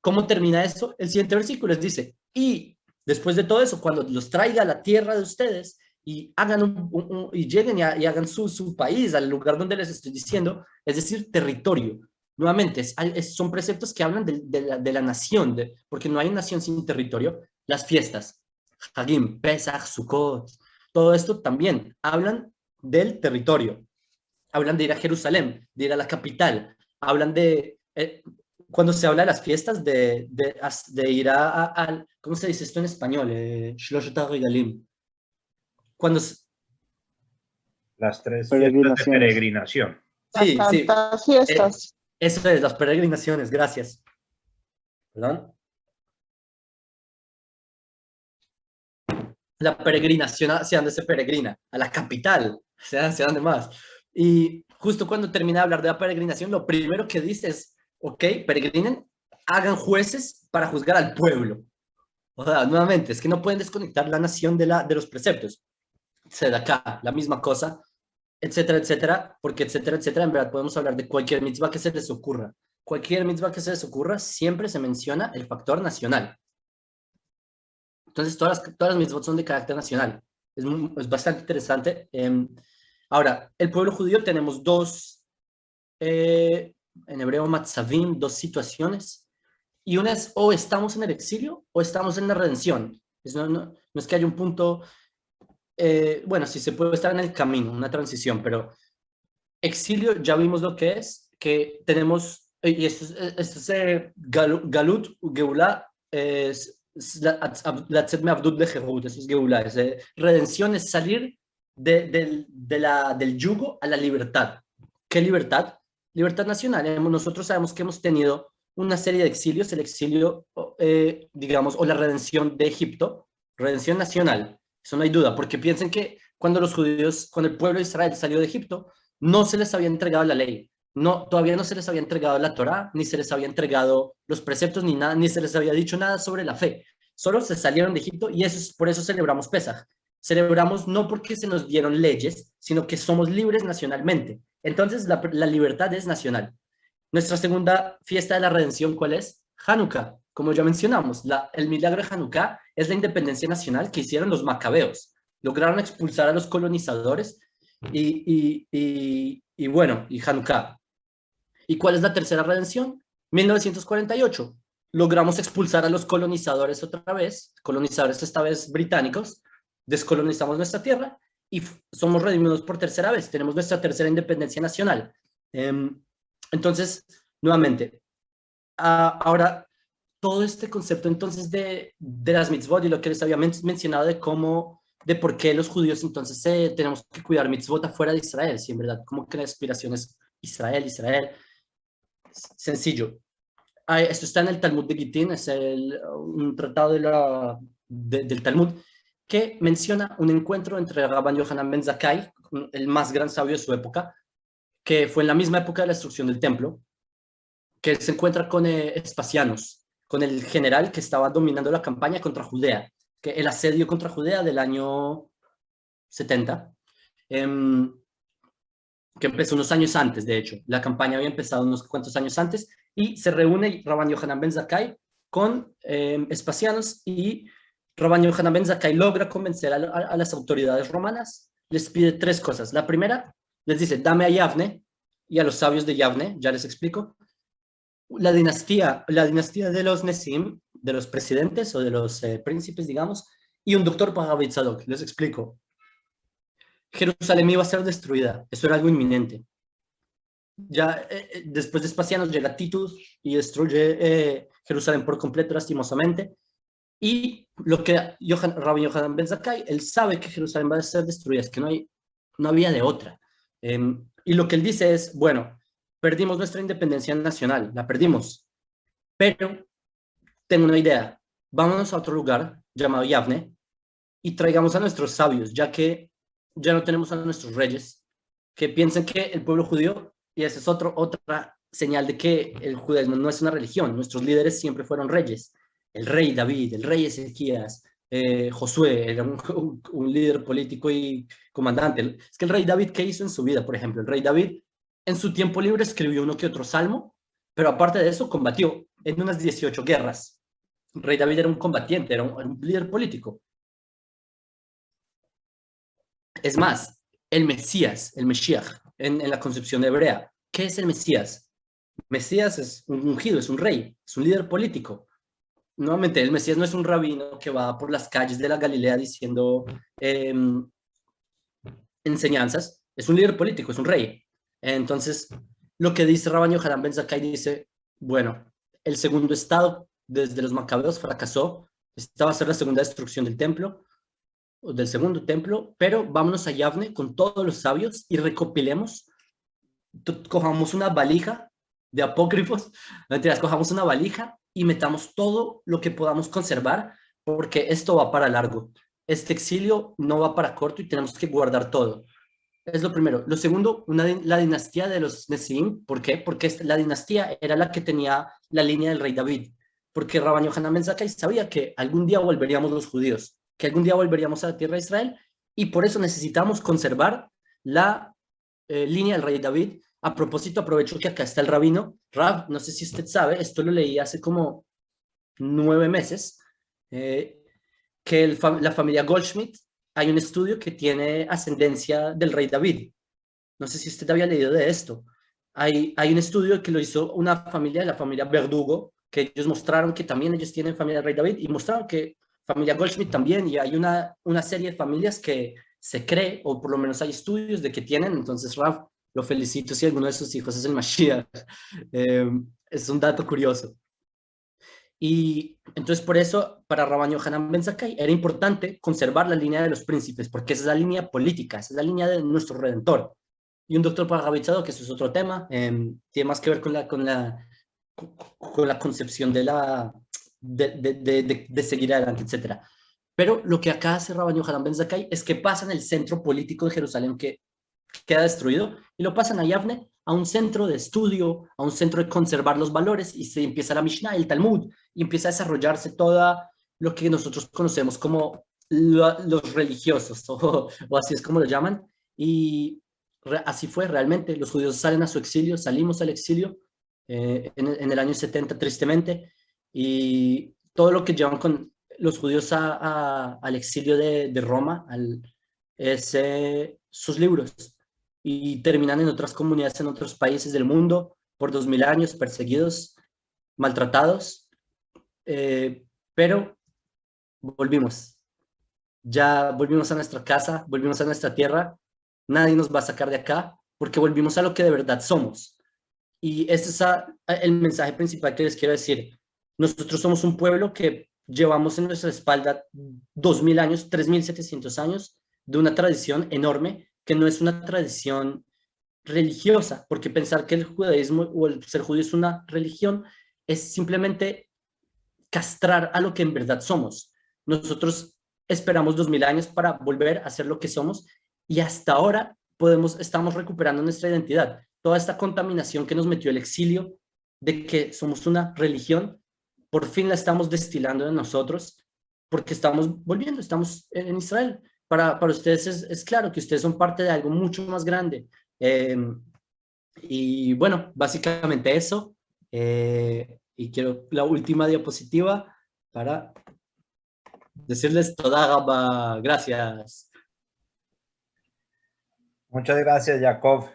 ¿Cómo termina eso? El siguiente versículo les dice, y después de todo eso, cuando los traiga a la tierra de ustedes y hagan y lleguen y hagan su país, al lugar donde les estoy diciendo, es decir, territorio. Nuevamente, son preceptos que hablan de la nación, porque no hay nación sin territorio. Las fiestas, Hagim, Pesach, Sukkot, todo esto también hablan del territorio, hablan de ir a Jerusalén, de ir a la capital, hablan de, cuando se habla de las fiestas, de ir ¿cómo se dice esto en español? Shloshet HaRegalim. Cuando, Las tres fiestas de Peregrinaciones. peregrinación. sí, Las sí, santas fiestas. eso es, las peregrinaciones, gracias. ¿Perdón? La peregrinación, ¿hacia dónde se peregrina? A la capital, ¿hacia dónde más? Y justo cuando termina de hablar de la peregrinación, lo primero que dice es, ok, peregrinen, hagan jueces para juzgar al pueblo. O sea, nuevamente, es que no pueden desconectar la nación de los preceptos. Se da acá la misma cosa, etcétera, etcétera, porque etcétera, etcétera, en verdad podemos hablar de cualquier mitzvah que se les ocurra. Cualquier mitzvah que se les ocurra, siempre se menciona el factor nacional. Entonces, todas las mitzvot son de carácter nacional. Es bastante interesante. Ahora, el pueblo judío tenemos dos, en hebreo, matzavim, dos situaciones. Y una es, o estamos en el exilio o estamos en la redención. No es que haya un punto, bueno, sí se puede estar en el camino, una transición, pero exilio ya vimos lo que es, que tenemos, y esto es Galut, Geulah, La'tzet me'avdut leherut, eso es Geulah, redención es salir del yugo a la libertad. ¿Qué libertad? Libertad nacional. Nosotros sabemos que hemos tenido una serie de exilios, el exilio, digamos, o la redención de Egipto, redención nacional, eso no hay duda, porque piensen que cuando el pueblo de Israel salió de Egipto, no se les había entregado la ley, todavía no se les había entregado la Torá, ni se les había entregado los preceptos, ni nada, ni se les había dicho nada sobre la fe. Solo se salieron de Egipto y por eso celebramos Pesaj. Celebramos no porque se nos dieron leyes, sino que somos libres nacionalmente. Entonces la libertad es nacional. Nuestra segunda fiesta de la redención, ¿cuál es? Hanukkah. Como ya mencionamos, el milagro de Hanukkah es la independencia nacional que hicieron los macabeos. Lograron expulsar a los colonizadores y Hanukkah. ¿Y cuál es la tercera redención? 1948. Logramos expulsar a los colonizadores otra vez, colonizadores esta vez británicos, descolonizamos nuestra tierra y somos redimidos por tercera vez. Tenemos nuestra tercera independencia nacional. Entonces, nuevamente, ahora, todo este concepto entonces de las mitzvot y lo que les había mencionado de por qué los judíos entonces tenemos que cuidar mitzvot afuera de Israel, si en verdad como que la aspiración es Israel. Sencillo. Esto está en el Talmud de Gittin, es un tratado del Talmud que menciona un encuentro entre Rabban Yohanan ben Zakkai, el más gran sabio de su época, que fue en la misma época de la destrucción del templo, que se encuentra con Espasianos, con el general que estaba dominando la campaña contra Judea, que el asedio contra Judea del año 70, que empezó unos años antes, de hecho. La campaña había empezado unos cuantos años antes, y se reúne Rabban Yohanan ben Zakkai con Espasianos, y Rabban Yohanan ben Zakkai logra convencer a las autoridades romanas. Les pide tres cosas. La primera, les dice, dame a Yavne y a los sabios de Yavne, ya les explico. La dinastía de los Nesim, de los presidentes o de los príncipes, digamos, y un doctor para David Zadok, les explico. Jerusalén iba a ser destruida, eso era algo inminente. Ya después de Espasianos llega Titus y destruye Jerusalén por completo, lastimosamente. Y lo que Rabbi Yohanan ben Zakkai, él sabe que Jerusalén va a ser destruida, es que no había de otra. Y lo que él dice es, bueno, perdimos nuestra independencia nacional, la perdimos, pero tengo una idea, vámonos a otro lugar llamado Yavne y traigamos a nuestros sabios, ya que ya no tenemos a nuestros reyes, que piensen que el pueblo judío, y esa es otra señal de que el judaísmo no es una religión, nuestros líderes siempre fueron reyes, el rey David, el rey Ezequías, Josué era un líder político y comandante. Es que el rey David, ¿qué hizo en su vida? Por ejemplo, el rey David en su tiempo libre escribió uno que otro salmo, pero aparte de eso combatió en unas 18 guerras. El rey David era un combatiente, era un líder político. Es más, el Mesías, el Mesías, en la concepción hebrea, ¿qué es el Mesías? Mesías es un ungido, es un rey, es un líder político. Nuevamente, el Mesías no es un rabino que va por las calles de la Galilea diciendo enseñanzas, es un líder político, es un rey. Entonces, lo que dice Rabban Yohanan Ben Zakkai dice, bueno, el segundo estado desde los macabeos fracasó, esta va a ser la segunda destrucción del templo, o del segundo templo, pero vámonos a Yavne con todos los sabios y recopilemos, cojamos una valija de apócrifos, no mentiras, cojamos una valija y metamos todo lo que podamos conservar, porque esto va para largo. Este exilio no va para corto y tenemos que guardar todo. Es lo primero. Lo segundo, la dinastía de los Nesiim. ¿Por qué? Porque la dinastía era la que tenía la línea del rey David. Porque Rabban Yohanan Ben Zakkai sabía que algún día volveríamos los judíos, que algún día volveríamos a la tierra de Israel, y por eso necesitamos conservar la línea del rey David. A propósito, aprovecho que acá está el rabino. Rab, no sé si usted sabe, esto lo leí hace como 9 meses, eh, que la familia Goldschmidt, hay un estudio que tiene ascendencia del rey David. No sé si usted había leído de esto. Hay un estudio que lo hizo una familia, la familia Verdugo, que ellos mostraron que también ellos tienen familia del rey David y mostraron que familia Goldschmidt también, y hay una serie de familias que se cree, o por lo menos hay estudios de que tienen. Entonces, Raf, lo felicito si alguno de sus hijos es el Mashiach. Es un dato curioso. Y entonces por eso para Rabban Yohanan Ben Zakkai era importante conservar la línea de los príncipes, porque esa es la línea política, esa es la línea de nuestro Redentor. Y un doctor Paragabizado, que eso es otro tema, tiene más que ver con la concepción de seguir adelante, etc. Pero lo que acá hace Rabban Yohanan Ben Zakkai es que pasa en el centro político de Jerusalén, que queda destruido, y lo pasan a Yavne, a un centro de estudio, a un centro de conservar los valores, y se empieza la Mishnah, el Talmud, y empieza a desarrollarse toda lo que nosotros conocemos como los religiosos, o así es como lo llaman, y así fue realmente. Los judíos salen a su exilio, salimos al exilio en el año 70, tristemente, y todo lo que llevan con los judíos al exilio de Roma, es sus libros, y terminan en otras comunidades, en otros países del mundo, por 2000 años, perseguidos, maltratados, pero volvimos. Ya volvimos a nuestra casa, volvimos a nuestra tierra, nadie nos va a sacar de acá, porque volvimos a lo que de verdad somos. Y este es el mensaje principal que les quiero decir. Nosotros somos un pueblo que llevamos en nuestra espalda 2000 años, 3700 años de una tradición enorme, que no es una tradición religiosa, porque pensar que el judaísmo o el ser judío es una religión es simplemente castrar a lo que en verdad somos. Nosotros esperamos 2000 años para volver a ser lo que somos, y hasta ahora estamos recuperando nuestra identidad. Toda esta contaminación que nos metió el exilio de que somos una religión, por fin la estamos destilando de nosotros, porque estamos volviendo, estamos en Israel. Para ustedes es claro que ustedes son parte de algo mucho más grande. Eh, y bueno, básicamente eso. Y quiero la última diapositiva para decirles toda gama. Gracias. Muchas gracias, Jacob.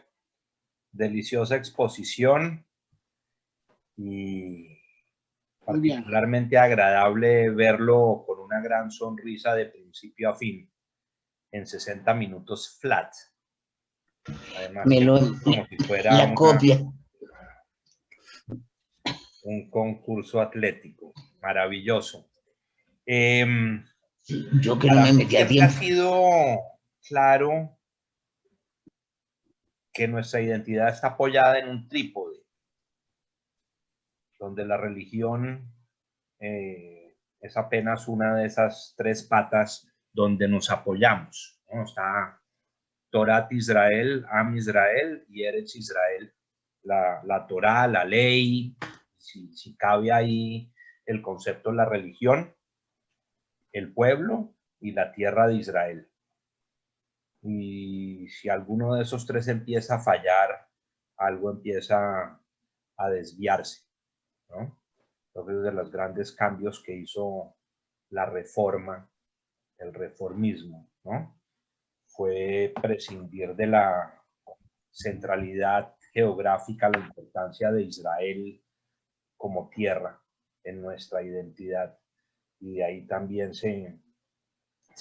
Deliciosa exposición y particularmente agradable verlo con una gran sonrisa de principio a fin en 60 minutos flat. Además, como si fuera copia. Un concurso atlético. Maravilloso. Yo que no me metí a tiempo. Ha sido claro que nuestra identidad está apoyada en un trípode, donde la religión es apenas una de esas tres patas donde nos apoyamos, ¿no? Está Torat Israel, Am Israel y Eretz Israel, la Torá, la ley, si cabe ahí el concepto de la religión, el pueblo y la tierra de Israel. Y si alguno de esos tres empieza a fallar, algo empieza a desviarse, ¿no? Entonces, de los grandes cambios que hizo la reforma, el reformismo, ¿no? Fue prescindir de la centralidad geográfica, la importancia de Israel como tierra en nuestra identidad. Y de ahí también se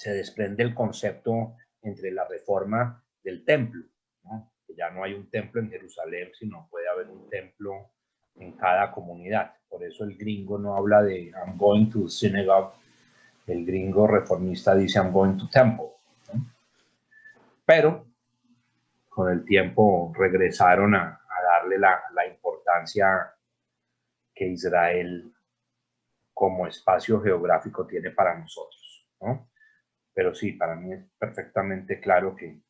desprende el concepto entre la reforma del templo, ¿no? Que ya no hay un templo en Jerusalén, sino puede haber un templo en cada comunidad. Por eso el gringo no habla de I'm going to synagogue, el gringo reformista dice I'm going to temple, ¿no? Pero con el tiempo regresaron a darle la importancia que Israel como espacio geográfico tiene para nosotros, ¿no? Pero sí, para mí es perfectamente claro que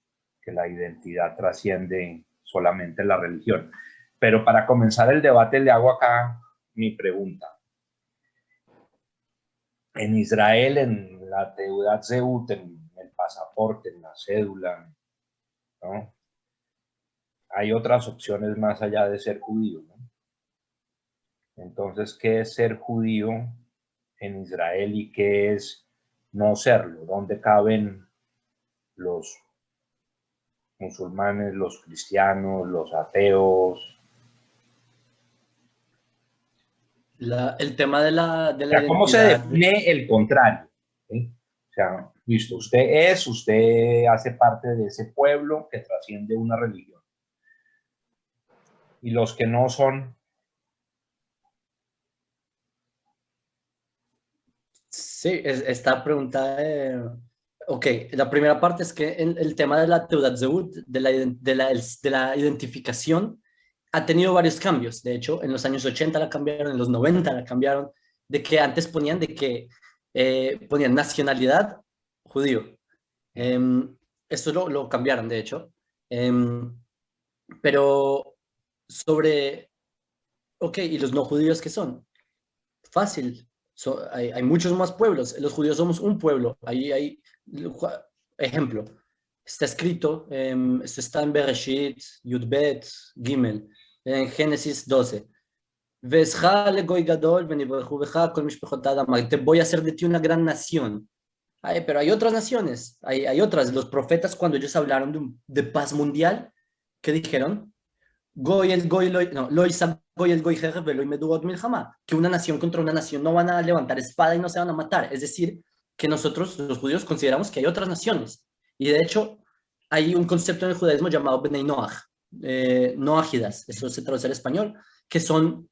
la identidad trasciende solamente la religión. Pero para comenzar el debate le hago acá mi pregunta. En Israel, en la Teudat Zehut, en el pasaporte, en la cédula, ¿no? Hay otras opciones más allá de ser judío, ¿no? Entonces, ¿qué es ser judío en Israel y qué es no serlo? ¿Dónde caben los musulmanes, los cristianos, los ateos? El tema de la O sea, ¿cómo se identidad. define el contrario? ¿Sí? O sea, listo, usted hace parte de ese pueblo que trasciende una religión. Y los que no son. Sí, esta pregunta, ok, la primera parte es que el tema de la Teudat Zehut, de la identificación, ha tenido varios cambios. De hecho, en los años 80 la cambiaron, en los 90 la cambiaron, de que antes ponían de que ponían nacionalidad judío. Esto lo cambiaron, de hecho. Pero sobre, ok, ¿y los no judíos qué son? Fácil. Hay muchos más pueblos. Los judíos somos un pueblo. Hay ejemplo. Está escrito, esto está en Bereshit, Yudbet, Gimel, en Génesis 12. Te voy a hacer de ti una gran nación. Pero hay otras naciones, hay otras. Los profetas, cuando ellos hablaron de paz mundial, ¿qué dijeron? Que una nación contra una nación no van a levantar espada y no se van a matar. Es decir, que nosotros, los judíos, consideramos que hay otras naciones. Y de hecho, hay un concepto en el judaísmo llamado Bnei Noach, Noahidas, eso se traduce al español, que son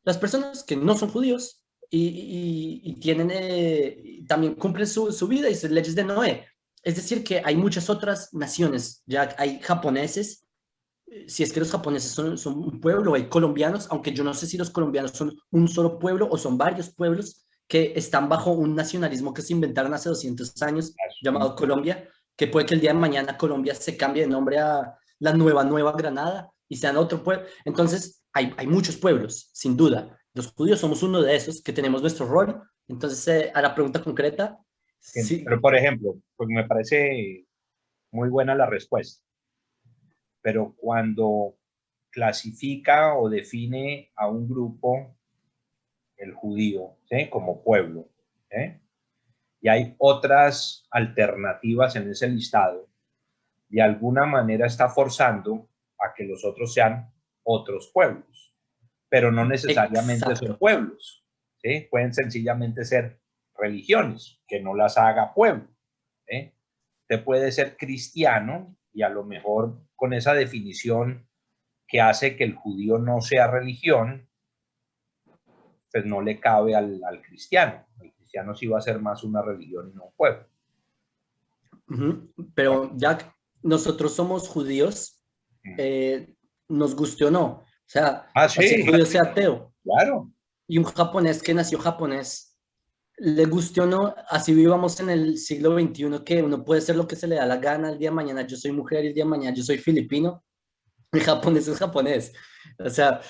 las personas que no son judíos y tienen, también cumplen su vida y sus leyes de Noé. Es decir, que hay muchas otras naciones, ya hay japoneses, si es que los japoneses son un pueblo, hay colombianos, aunque yo no sé si los colombianos son un solo pueblo o son varios pueblos que están bajo un nacionalismo que se inventaron hace 200 años llamado Colombia, que puede que el día de mañana Colombia se cambie de nombre a la Nueva Granada y sean otro pueblo. Entonces, hay muchos pueblos, sin duda. Los judíos somos uno de esos que tenemos nuestro rol. Entonces, a la pregunta concreta, sí. Pero, por ejemplo, pues me parece muy buena la respuesta. Pero cuando clasifica o define a un grupo, el judío, ¿sí? Como pueblo, ¿sí? Y hay otras alternativas en ese listado, de alguna manera está forzando a que los otros sean otros pueblos, pero no necesariamente son pueblos, ¿sí? Pueden sencillamente ser religiones, que no las haga pueblo, ¿sí? Usted puede ser cristiano y a lo mejor con esa definición que hace que el judío no sea religión, pues no le cabe al cristiano. El cristiano sí va a ser más una religión y no un pueblo. Pero Jack, nosotros somos judíos, nos guste o no. O sea, sí, así un judío sea ateo. Claro. Y un japonés que nació japonés, le guste o no, así vivamos en el siglo XXI, que uno puede ser lo que se le da la gana el día de mañana. Yo soy mujer y el día de mañana yo soy filipino. El japonés es japonés. O sea,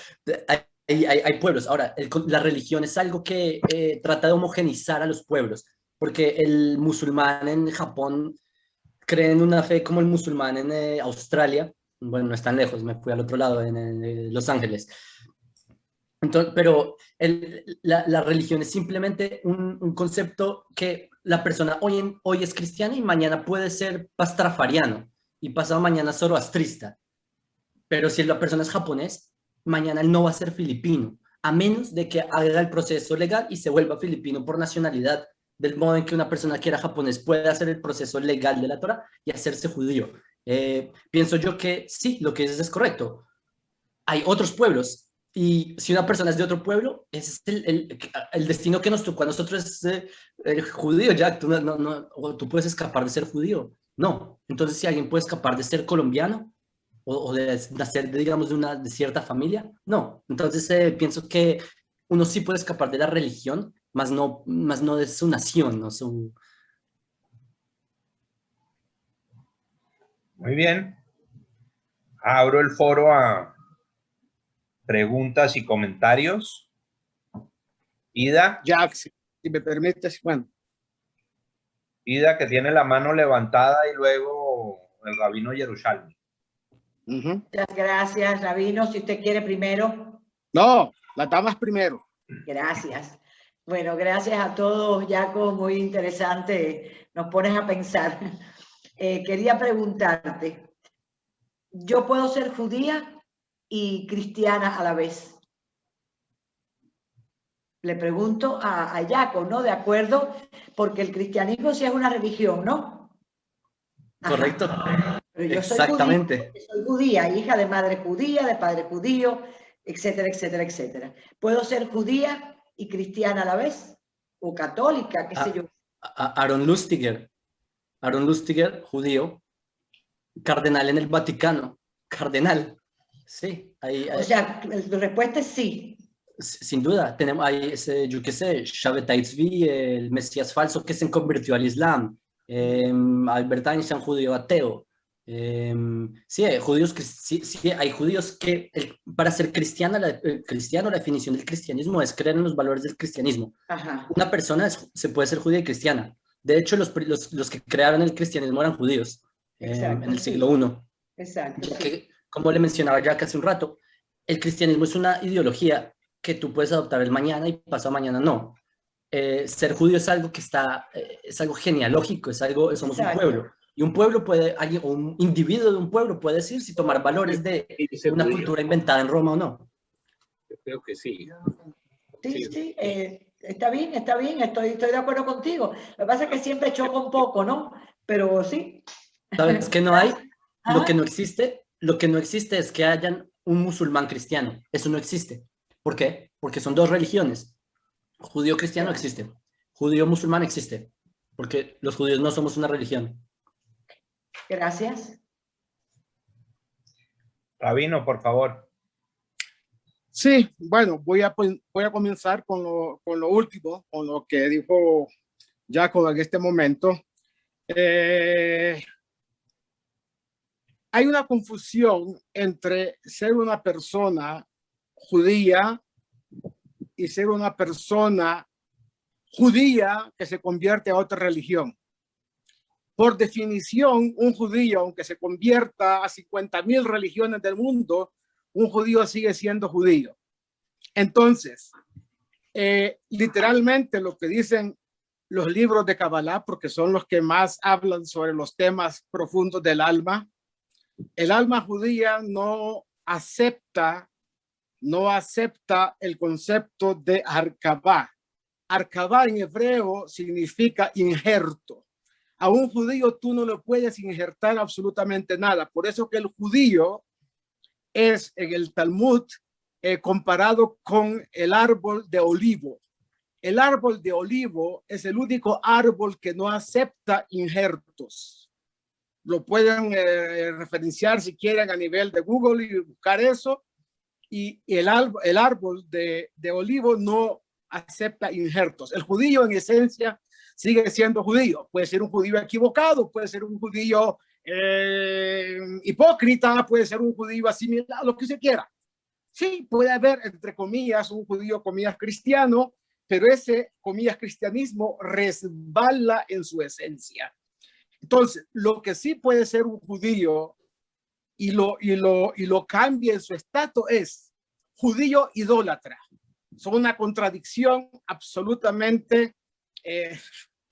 hay pueblos. Ahora, la religión es algo que trata de homogenizar a los pueblos, porque el musulmán en Japón cree en una fe como el musulmán en Australia. Bueno, no es tan lejos, me fui al otro lado, en Los Ángeles. Entonces, pero la religión es simplemente un concepto que la persona hoy es cristiana y mañana puede ser pastrafariano y pasado mañana zoroastrista. Pero si la persona es japonés, mañana él no va a ser filipino, a menos de que haga el proceso legal y se vuelva filipino por nacionalidad, del modo en que una persona que era japonés puede hacer el proceso legal de la Torah y hacerse judío. Pienso yo que sí, lo que dices es correcto. Hay otros pueblos y si una persona es de otro pueblo, ese es el destino que nos tocó a nosotros es el judío, ya, tú, o tú puedes escapar de ser judío. No, entonces si alguien puede escapar de ser colombiano o de nacer, digamos, de cierta familia, no. Entonces pienso que uno sí puede escapar de la religión, más no de su nación, no su... Muy bien. Abro el foro a preguntas y comentarios. Ida. Jack, si me permites, bueno. Ida, que tiene la mano levantada, y luego el rabino Jerusalén. Muchas gracias, rabino. Si usted quiere primero. No, las damas primero. Gracias. Bueno, gracias a todos, Jaco, muy interesante. Nos pones a pensar. Quería preguntarte, ¿yo puedo ser judía y cristiana a la vez? Le pregunto a Jaco, ¿no? De acuerdo, porque el cristianismo sí es una religión, ¿no? Correcto. Pero yo exactamente. soy judía, hija de madre judía, de padre judío, etcétera, etcétera, etcétera. ¿Puedo ser judía y cristiana a la vez? ¿O católica, qué sé yo? Aaron Lustiger, judío, cardenal en el Vaticano, cardenal. Sí, O sea, la respuesta es sí. Sin duda, tenemos ahí ese, yo qué sé, Shabbatai Tzvi, el Mesías falso que se convirtió al Islam, Albert Einstein, judío ateo. Sí, hay judíos que, sí, hay judíos que para ser cristiano, la definición del cristianismo es creer en los valores del cristianismo. Ajá. Una persona se puede ser judía y cristiana. De hecho, los que crearon el cristianismo eran judíos en el siglo I. Exacto. Ya que, como le mencionaba ya hace un rato, el cristianismo es una ideología que tú puedes adoptar el mañana y pasado mañana no. Ser judío es algo que es algo genealógico, somos un pueblo. Y un pueblo o un individuo de un pueblo puede decir si tomar valores de una cultura inventada en Roma o no. Yo creo que sí. Sí, está bien, estoy de acuerdo contigo. Lo que pasa es que siempre choca un poco, ¿no? Pero sí. ¿Sabes que no hay? Lo que no existe es que hayan un musulmán cristiano. Eso no existe. ¿Por qué? Porque son dos religiones. Judío cristiano existe. Judío musulmán existe. Porque los judíos no somos una religión. Gracias. Rabino, por favor. Sí, bueno, voy a comenzar con lo último, con lo que dijo Jacob en este momento. Hay una confusión entre ser una persona judía y ser una persona judía que se convierte a otra religión. Por definición, un judío, aunque se convierta a 50,000 religiones del mundo, un judío sigue siendo judío. Entonces, literalmente lo que dicen los libros de Kabbalah, porque son los que más hablan sobre los temas profundos del alma, el alma judía no acepta el concepto de Arkabá. Arkabá en hebreo significa injerto. A un judío tú no le puedes injertar absolutamente nada. Por eso que el judío es en el Talmud comparado con el árbol de olivo. El árbol de olivo es el único árbol que no acepta injertos. Lo pueden referenciar si quieren a nivel de Google y buscar eso. Y el árbol de olivo no acepta injertos. El judío en esencia sigue siendo judío. Puede ser un judío equivocado, puede ser un judío hipócrita, puede ser un judío asimilado, lo que se quiera. Sí, puede haber, entre comillas, un judío, comillas, cristiano, pero ese, comillas, cristianismo resbala en su esencia. Entonces, lo que sí puede ser un judío y lo cambia en su estatus es judío idólatra. Son una contradicción absolutamente,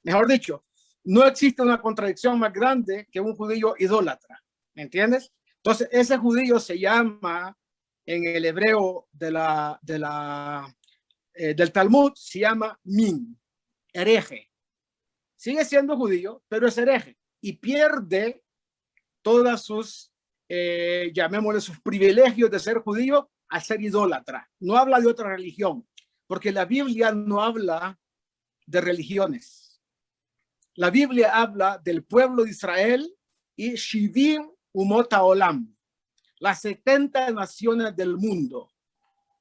mejor dicho, no existe una contradicción más grande que un judío idólatra, ¿me entiendes? Entonces, ese judío se llama, en el hebreo del Talmud, se llama min, hereje. Sigue siendo judío, pero es hereje y pierde todas sus, llamémosle sus privilegios de ser judío a ser idólatra. No habla de otra religión, porque la Biblia no habla de religiones. La Biblia habla del pueblo de Israel y Shivim Umot Haolam, las 70 naciones del mundo.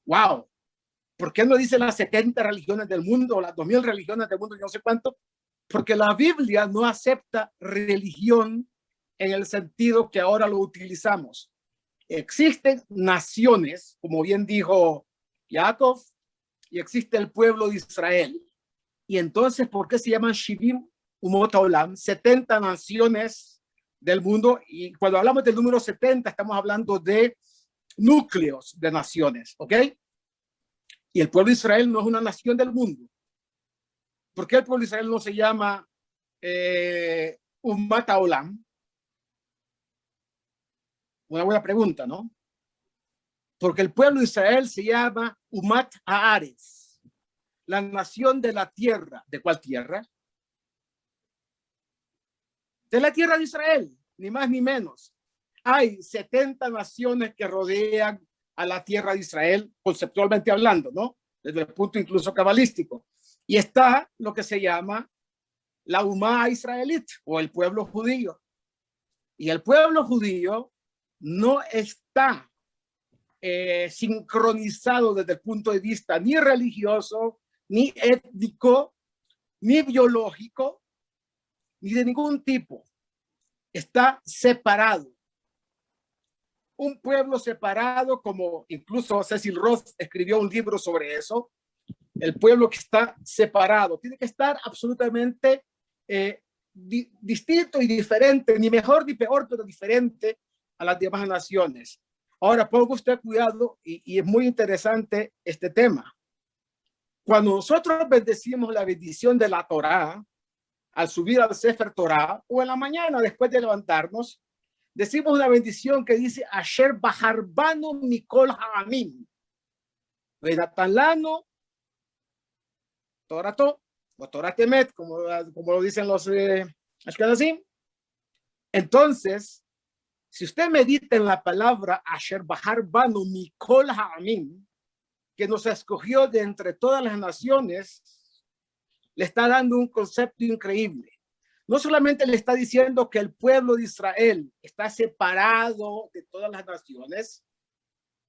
¡Wow! ¿Por qué no dice las 70 religiones del mundo o las 2000 religiones del mundo? Yo no sé cuánto. Porque la Biblia no acepta religión en el sentido que ahora lo utilizamos. Existen naciones, como bien dijo Jacob, y existe el pueblo de Israel. Y entonces, ¿por qué se llaman Shivim Umot Haolam? 70 naciones del mundo. Y cuando hablamos del número 70, estamos hablando de núcleos de naciones, ¿ok? Y el pueblo de Israel no es una nación del mundo. ¿Por qué el pueblo de Israel no se llama Ummat Haolam? Una buena pregunta, ¿no? Porque el pueblo de Israel se llama Ummat Haaretz, la nación de la tierra. ¿De cuál tierra? De la tierra de Israel, ni más ni menos. Hay 70 naciones que rodean a la tierra de Israel, conceptualmente hablando, ¿no? Desde el punto incluso cabalístico. Y está lo que se llama la Umá israelita o el pueblo judío. Y el pueblo judío no está sincronizado desde el punto de vista ni religioso, ni étnico, ni biológico, ni de ningún tipo. Está separado. Un pueblo separado, como incluso Cecil Roth escribió un libro sobre eso. El pueblo que está separado tiene que estar absolutamente distinto y diferente, ni mejor ni peor, pero diferente a las demás naciones. Ahora, ponga usted cuidado y es muy interesante este tema. Cuando nosotros bendecimos la bendición de la Torá, al subir al Sefer Torá, o en la mañana después de levantarnos, decimos una bendición que dice Asher Baharbanu Mikol Ha'amim. Vedatalano Torato o Toratemet, como lo dicen los ashkenazim. Entonces, si usted medita en la palabra Asher Baharbanu Mikol Ha'amim, que nos escogió de entre todas las naciones, le está dando un concepto increíble. No solamente le está diciendo que el pueblo de Israel está separado de todas las naciones,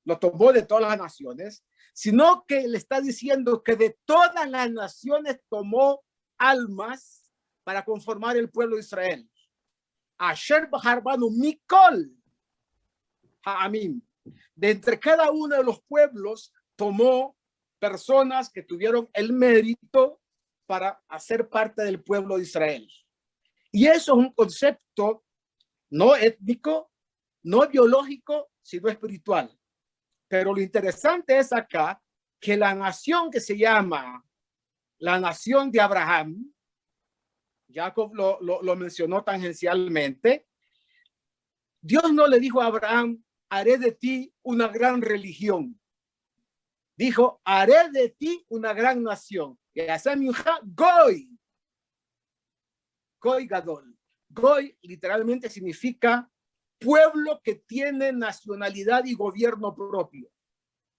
lo tomó de todas las naciones, sino que le está diciendo que de todas las naciones tomó almas para conformar el pueblo de Israel. Asher Baharbanu Mikol Ha'amim. De entre cada uno de los pueblos tomó personas que tuvieron el mérito para hacer parte del pueblo de Israel. Y eso es un concepto no étnico, no biológico, sino espiritual. Pero lo interesante es acá que la nación que se llama la nación de Abraham, Jacob lo mencionó tangencialmente, Dios no le dijo a Abraham, haré de ti una gran religión. Dijo, haré de ti una gran nación. Y Goy. Goy Gadol. Goy literalmente significa pueblo que tiene nacionalidad y gobierno propio.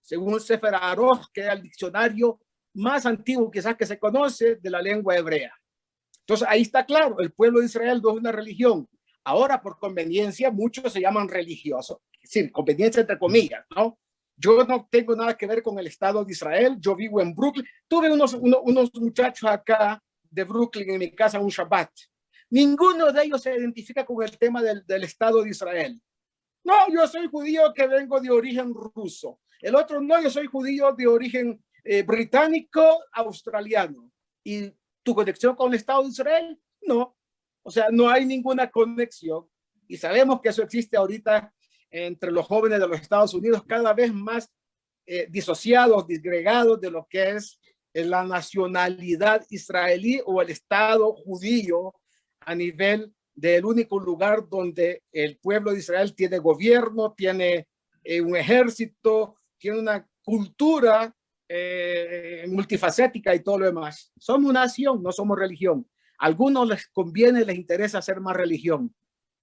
Según Sefer Aroch, que es el diccionario más antiguo quizás que se conoce de la lengua hebrea. Entonces ahí está claro, el pueblo de Israel no es una religión. Ahora por conveniencia muchos se llaman religiosos. Es decir, conveniencia entre comillas, ¿no? Yo no tengo nada que ver con el Estado de Israel. Yo vivo en Brooklyn. Tuve unos muchachos acá de Brooklyn en mi casa un Shabbat. Ninguno de ellos se identifica con el tema del Estado de Israel. No, yo soy judío que vengo de origen ruso. El otro no, yo soy judío de origen británico, australiano. ¿Y tu conexión con el Estado de Israel? No. O sea, no hay ninguna conexión. Y sabemos que eso existe ahorita entre los jóvenes de los Estados Unidos, cada vez más disociados, disgregados de lo que es la nacionalidad israelí o el Estado judío a nivel del único lugar donde el pueblo de Israel tiene gobierno, tiene un ejército, tiene una cultura multifacética y todo lo demás. Somos nación, no somos religión. A algunos les conviene, les interesa hacer más religión,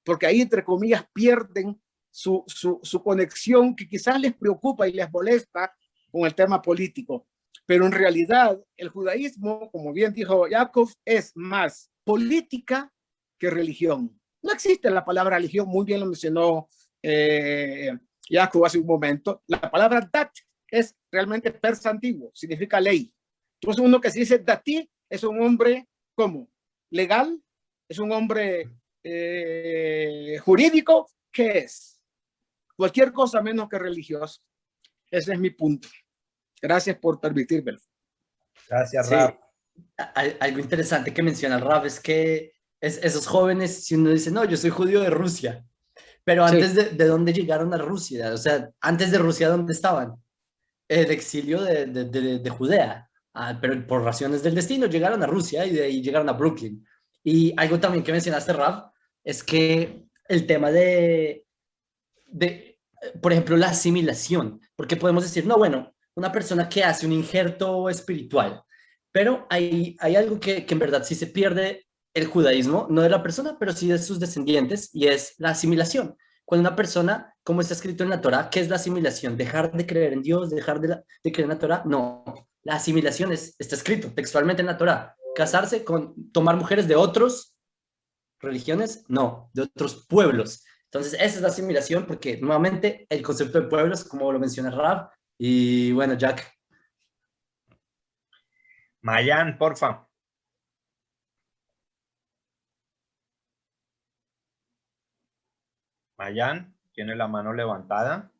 porque ahí, entre comillas, pierden su conexión que quizás les preocupa y les molesta con el tema político. Pero en realidad el judaísmo, como bien dijo Jacob, es más política que religión. No existe la palabra religión, muy bien lo mencionó Jacob hace un momento. La palabra dat es realmente persa antiguo, significa ley. Entonces uno que se dice dati es un hombre ¿cómo? Legal, es un hombre jurídico, ¿qué es? Cualquier cosa menos que religioso. Ese es mi punto. Gracias por permitírmelo. Gracias, Sí, Raf. algo interesante que menciona el Raf es que esos jóvenes, si uno dice, no, yo soy judío de Rusia, pero antes Sí. de dónde llegaron a Rusia, o sea, antes de Rusia, ¿dónde estaban? El exilio de Judea, pero por razones del destino llegaron a Rusia y de ahí llegaron a Brooklyn. Y algo también que mencionaste, Raf, es que el tema por ejemplo, la asimilación, porque podemos decir, no, bueno, una persona que hace un injerto espiritual, pero hay algo que en verdad sí se pierde el judaísmo, no de la persona, pero sí de sus descendientes, y es la asimilación. Cuando una persona, como está escrito en la Torá, ¿qué es la asimilación? ¿Dejar de creer en Dios? ¿Dejar de creer en la Torá? No, la asimilación está escrito textualmente en la Torá. ¿Casarse con, tomar mujeres de otras religiones? No, de otros pueblos. Entonces, esa es la asimilación, porque nuevamente el concepto de pueblos, como lo menciona Rab, y bueno, Jack. Mayan, porfa. Mayan, tiene la mano levantada.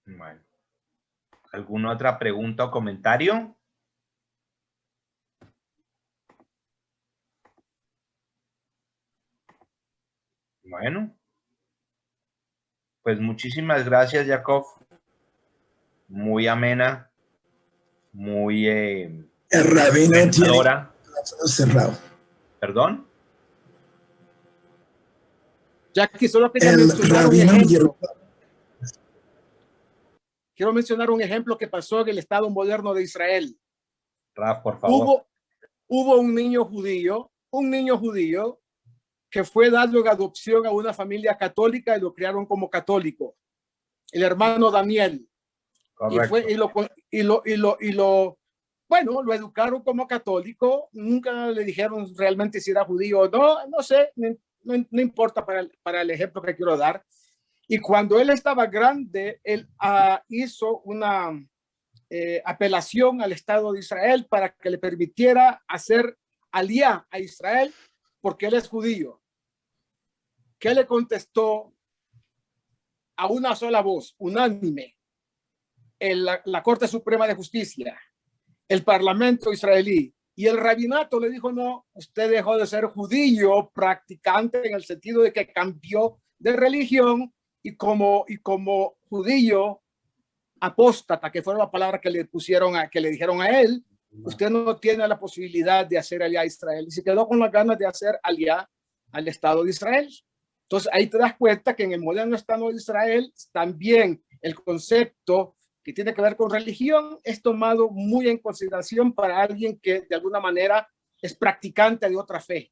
Bueno. ¿Alguna otra pregunta o comentario? Bueno. Pues muchísimas gracias, Jacob. Muy amena, muy El rabino tiene comentadora. cerrado. ¿Perdón? Jackie, solo quería El mencionar un rabino ejemplo. Quiero mencionar un ejemplo que pasó en el Estado moderno de Israel. Raf, por favor. Hubo un niño judío que fue dado en adopción a una familia católica y lo criaron como católico. El hermano Daniel. Correcto. Bueno, lo educaron como católico. Nunca le dijeron realmente si era judío o no. No sé, no importa para el ejemplo que quiero dar. Y cuando él estaba grande, él hizo una apelación al Estado de Israel para que le permitiera hacer aliyá a Israel porque él es judío. ¿Qué le contestó a una sola voz, unánime? La Corte Suprema de Justicia, el Parlamento israelí y el rabinato le dijo, no, usted dejó de ser judío practicante en el sentido de que cambió de religión y como judío apóstata, que fue la palabra que le dijeron a él, usted no tiene la posibilidad de hacer aliyá a Israel. Y se quedó con las ganas de hacer aliyá al Estado de Israel. Entonces ahí te das cuenta que en el moderno Estado de Israel también el concepto que tiene que ver con religión es tomado muy en consideración para alguien que de alguna manera es practicante de otra fe,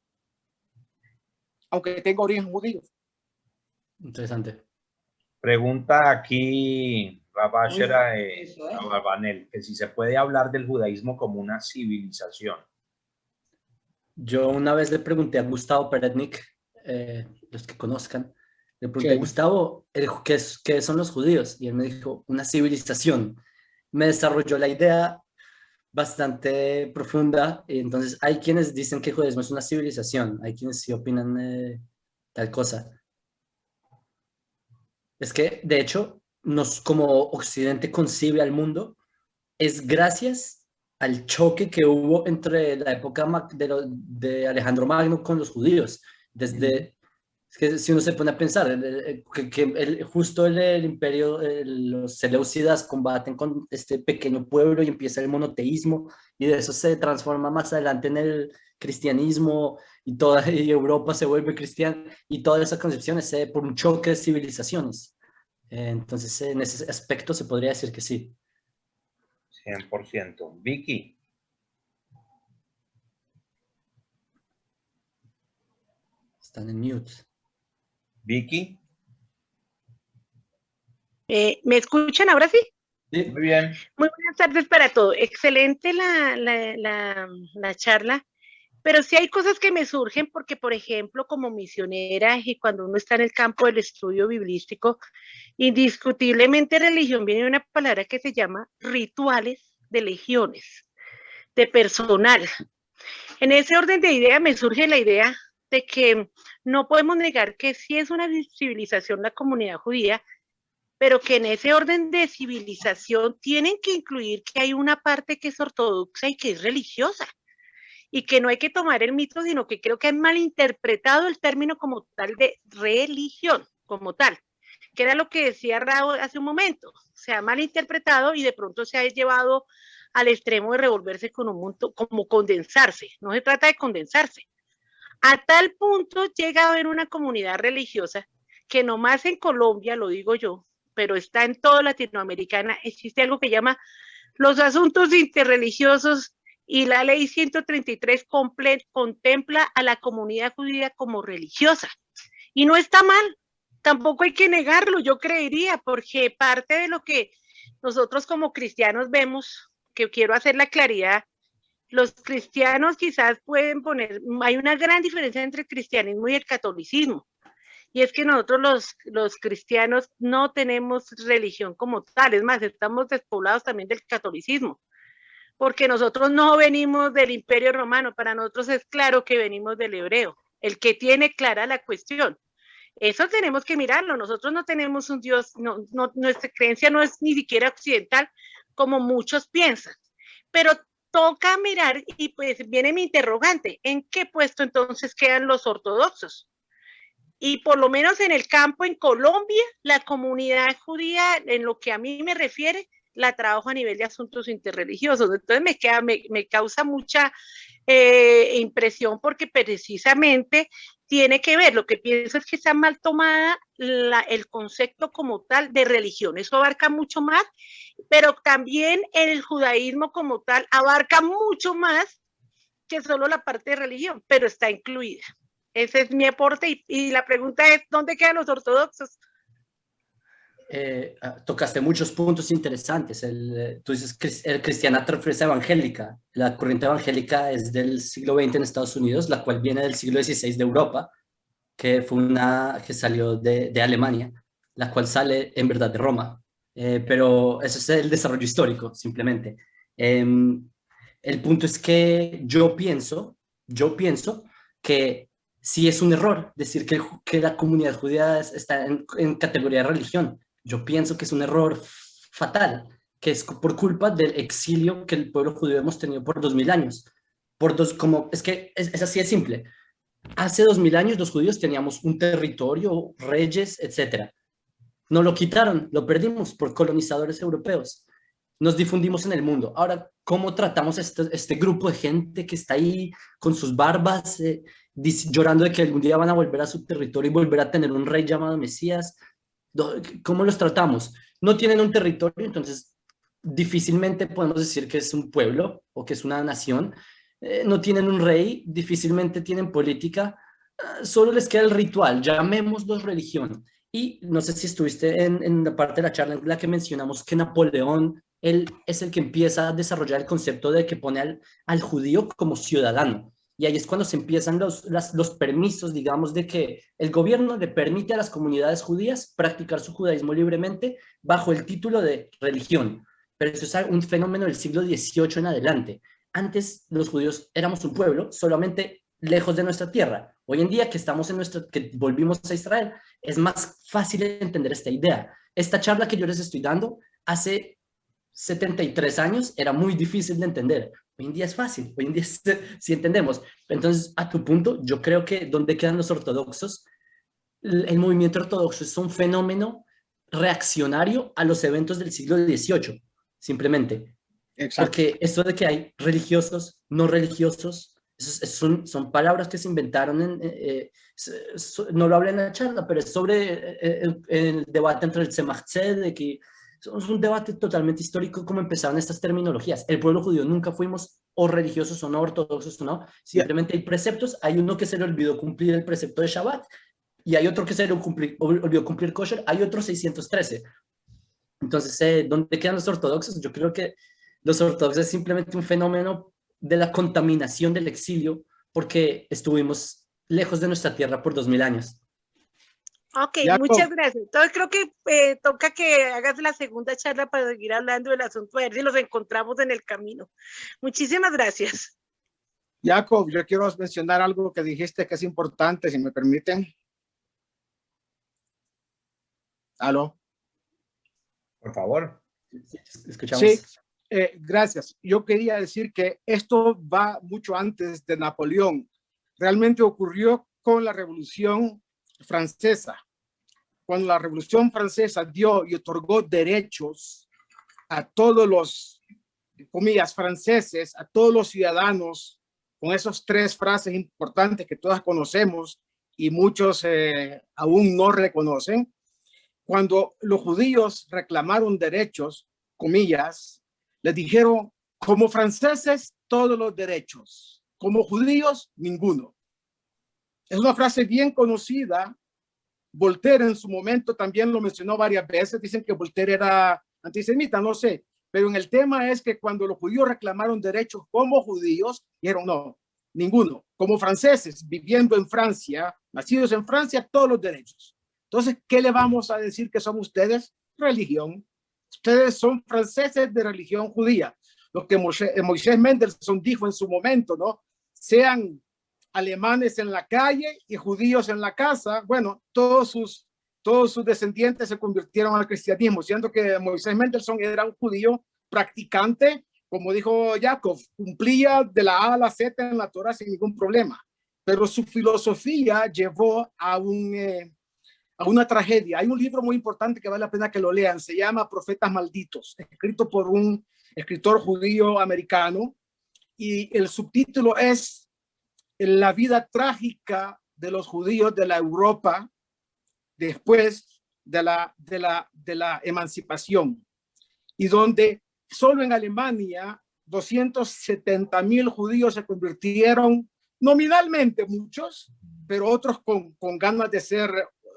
aunque tenga origen judío. Interesante. Pregunta aquí Rabashera Barbanel, que si se puede hablar del judaísmo como una civilización. Yo una vez le pregunté a Gustavo Peretnik, los que conozcan, le pregunté, Sí. Gustavo, ¿qué son los judíos? Y él me dijo, una civilización. Me desarrolló la idea bastante profunda, y entonces hay quienes dicen que el judaísmo es una civilización, hay quienes sí opinan tal cosa. Es que, de hecho, como Occidente concibe al mundo, es gracias al choque que hubo entre la época de Alejandro Magno con los judíos. Es que si uno se pone a pensar, justo el imperio, los seleucidas combaten con este pequeño pueblo y empieza el monoteísmo, y de eso se transforma más adelante en el cristianismo, y Europa se vuelve cristiana, y toda esa concepción es por un choque de civilizaciones. Entonces, en ese aspecto se podría decir que sí. 100%. Vicky. Están en mute. Vicky. ¿Me escuchan ahora sí? Sí. Muy bien. Muy buenas tardes para todos. Excelente la charla, pero sí hay cosas que me surgen porque, por ejemplo, como misionera y cuando uno está en el campo del estudio biblístico, indiscutiblemente religión viene de una palabra que se llama rituales de legiones, de personal. En ese orden de idea me surge la idea de que no podemos negar que sí es una civilización la comunidad judía, pero que en ese orden de civilización tienen que incluir que hay una parte que es ortodoxa y que es religiosa, y que no hay que tomar el mito, sino que creo que han malinterpretado el término como tal de religión, como tal, que era lo que decía Raúl hace un momento, se ha malinterpretado y de pronto se ha llevado al extremo de revolverse con un mundo, como condensarse, no se trata de condensarse. A tal punto llega a haber una comunidad religiosa que nomás en Colombia, lo digo yo, pero está en toda Latinoamericana, existe algo que llama los asuntos interreligiosos y la ley 133 contempla a la comunidad judía como religiosa. Y no está mal, tampoco hay que negarlo, yo creería, porque parte de lo que nosotros como cristianos vemos, que quiero hacer la claridad, los cristianos quizás pueden poner, hay una gran diferencia entre el cristianismo y el catolicismo. Y es que nosotros los cristianos no tenemos religión como tal, es más, estamos despoblados también del catolicismo, porque nosotros no venimos del Imperio Romano, para nosotros es claro que venimos del hebreo, el que tiene clara la cuestión. Eso tenemos que mirarlo, nosotros no tenemos un Dios, nuestra creencia no es ni siquiera occidental, como muchos piensan, pero toca mirar y pues viene mi interrogante, ¿en qué puesto entonces quedan los ortodoxos? Y por lo menos en el campo en Colombia, la comunidad judía, en lo que a mí me refiere, la trabajo a nivel de asuntos interreligiosos. Entonces me causa mucha impresión porque precisamente tiene que ver, lo que pienso es que está mal tomada el concepto como tal de religión. Eso abarca mucho más, pero también el judaísmo como tal abarca mucho más que solo la parte de religión, pero está incluida. Ese es mi aporte y la pregunta es, ¿dónde quedan los ortodoxos? Tocaste muchos puntos interesantes. Tú dices el cristianato te refieres a evangélica. La corriente evangélica es del siglo XX en Estados Unidos, la cual viene del siglo XVI de Europa, que fue una que salió de Alemania, la cual sale en verdad de Roma. Pero eso es el desarrollo histórico, simplemente. El punto es que yo pienso que sí es un error decir que la comunidad judía está en categoría de religión. Yo pienso que es un error fatal, que es por culpa del exilio que el pueblo judío hemos tenido por 2000 años. Es que es así de simple. Hace 2000 años los judíos teníamos un territorio, reyes, etc. Nos lo quitaron, lo perdimos por colonizadores europeos. Nos difundimos en el mundo. Ahora, ¿cómo tratamos este grupo de gente que está ahí con sus barbas, llorando de que algún día van a volver a su territorio y volver a tener un rey llamado Mesías? ¿Cómo los tratamos? No tienen un territorio, entonces difícilmente podemos decir que es un pueblo o que es una nación. No tienen un rey, difícilmente tienen política, solo les queda el ritual, llamémoslo religión. Y no sé si estuviste en la parte de la charla en la que mencionamos que Napoleón, él es el que empieza a desarrollar el concepto de que pone al judío como ciudadano. Y ahí es cuando se empiezan los permisos, digamos, de que el gobierno le permite a las comunidades judías practicar su judaísmo libremente bajo el título de religión. Pero eso es un fenómeno del siglo XVIII en adelante. Antes los judíos éramos un pueblo solamente lejos de nuestra tierra. Hoy en día que volvimos a Israel, es más fácil entender esta idea. Esta charla que yo les estoy dando hace 73 años era muy difícil de entender. Hoy en día es fácil, hoy en día sí entendemos. Entonces, a tu punto, yo creo que ¿dónde quedan los ortodoxos? El movimiento ortodoxo es un fenómeno reaccionario a los eventos del siglo XVIII, simplemente. Exacto. Porque esto de que hay religiosos, no religiosos, son palabras que se inventaron, no lo hablé en la charla, pero es sobre el debate entre el Tzemach Tzedek, que es un debate totalmente histórico, cómo empezaron estas terminologías. El pueblo judío nunca fuimos o religiosos o no, ortodoxos o no, simplemente hay preceptos, hay uno que se le olvidó cumplir el precepto de Shabbat, y hay otro que se le olvidó cumplir kosher, hay otro 613. Entonces, ¿dónde quedan los ortodoxos? Yo creo que los ortodoxos es simplemente un fenómeno de la contaminación del exilio, porque estuvimos lejos de nuestra tierra por 2000 años. Ok, Jacob. muchas gracias. Entonces creo que toca que hagas la segunda charla para seguir hablando del asunto, a ver si los encontramos en el camino. Muchísimas gracias. Jacob, yo quiero mencionar algo que dijiste que es importante, si me permiten. ¿Aló? Por favor. Escuchamos. Sí, gracias. Yo quería decir que esto va mucho antes de Napoleón. Realmente ocurrió con la Revolución Francesa. Cuando la Revolución Francesa dio y otorgó derechos a todos los, comillas, franceses, a todos los ciudadanos, con esas tres frases importantes que todas conocemos y muchos aún no reconocen. Cuando los judíos reclamaron derechos, comillas, les dijeron, como franceses, todos los derechos, como judíos, ninguno. Es una frase bien conocida. Voltaire en su momento también lo mencionó varias veces. Dicen que Voltaire era antisemita, no sé. Pero en el tema es que cuando los judíos reclamaron derechos como judíos, dijeron no, ninguno. Como franceses viviendo en Francia, nacidos en Francia, todos los derechos. Entonces, ¿qué le vamos a decir que son ustedes? Religión. Ustedes son franceses de religión judía. Lo que Moisés Mendelssohn dijo en su momento, ¿no? Sean alemanes en la calle y judíos en la casa. Bueno, todos sus descendientes se convirtieron al cristianismo, siendo que Moisés Mendelssohn era un judío practicante, como dijo Jacob, cumplía de la A a la Z en la Torah sin ningún problema. Pero su filosofía llevó a una tragedia. Hay un libro muy importante que vale la pena que lo lean, se llama Profetas Malditos, escrito por un escritor judío americano, y el subtítulo es La vida trágica de los judíos de la Europa después de la emancipación, y donde solo en Alemania 270,000 judíos se convirtieron, nominalmente muchos, pero otros con ganas de ser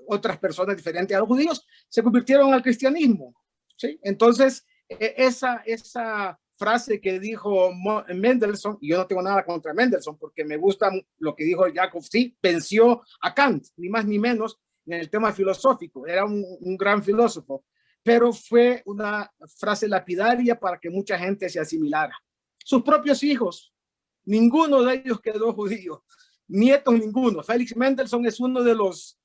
otras personas diferentes a los judíos, se convirtieron al cristianismo, ¿sí? Entonces, esa frase que dijo Mendelssohn, y yo no tengo nada contra Mendelssohn, porque me gusta lo que dijo Jacob, sí, venció a Kant, ni más ni menos, en el tema filosófico, era un gran filósofo, pero fue una frase lapidaria para que mucha gente se asimilara. Sus propios hijos, ninguno de ellos quedó judío, nietos ninguno. Félix Mendelssohn es uno de los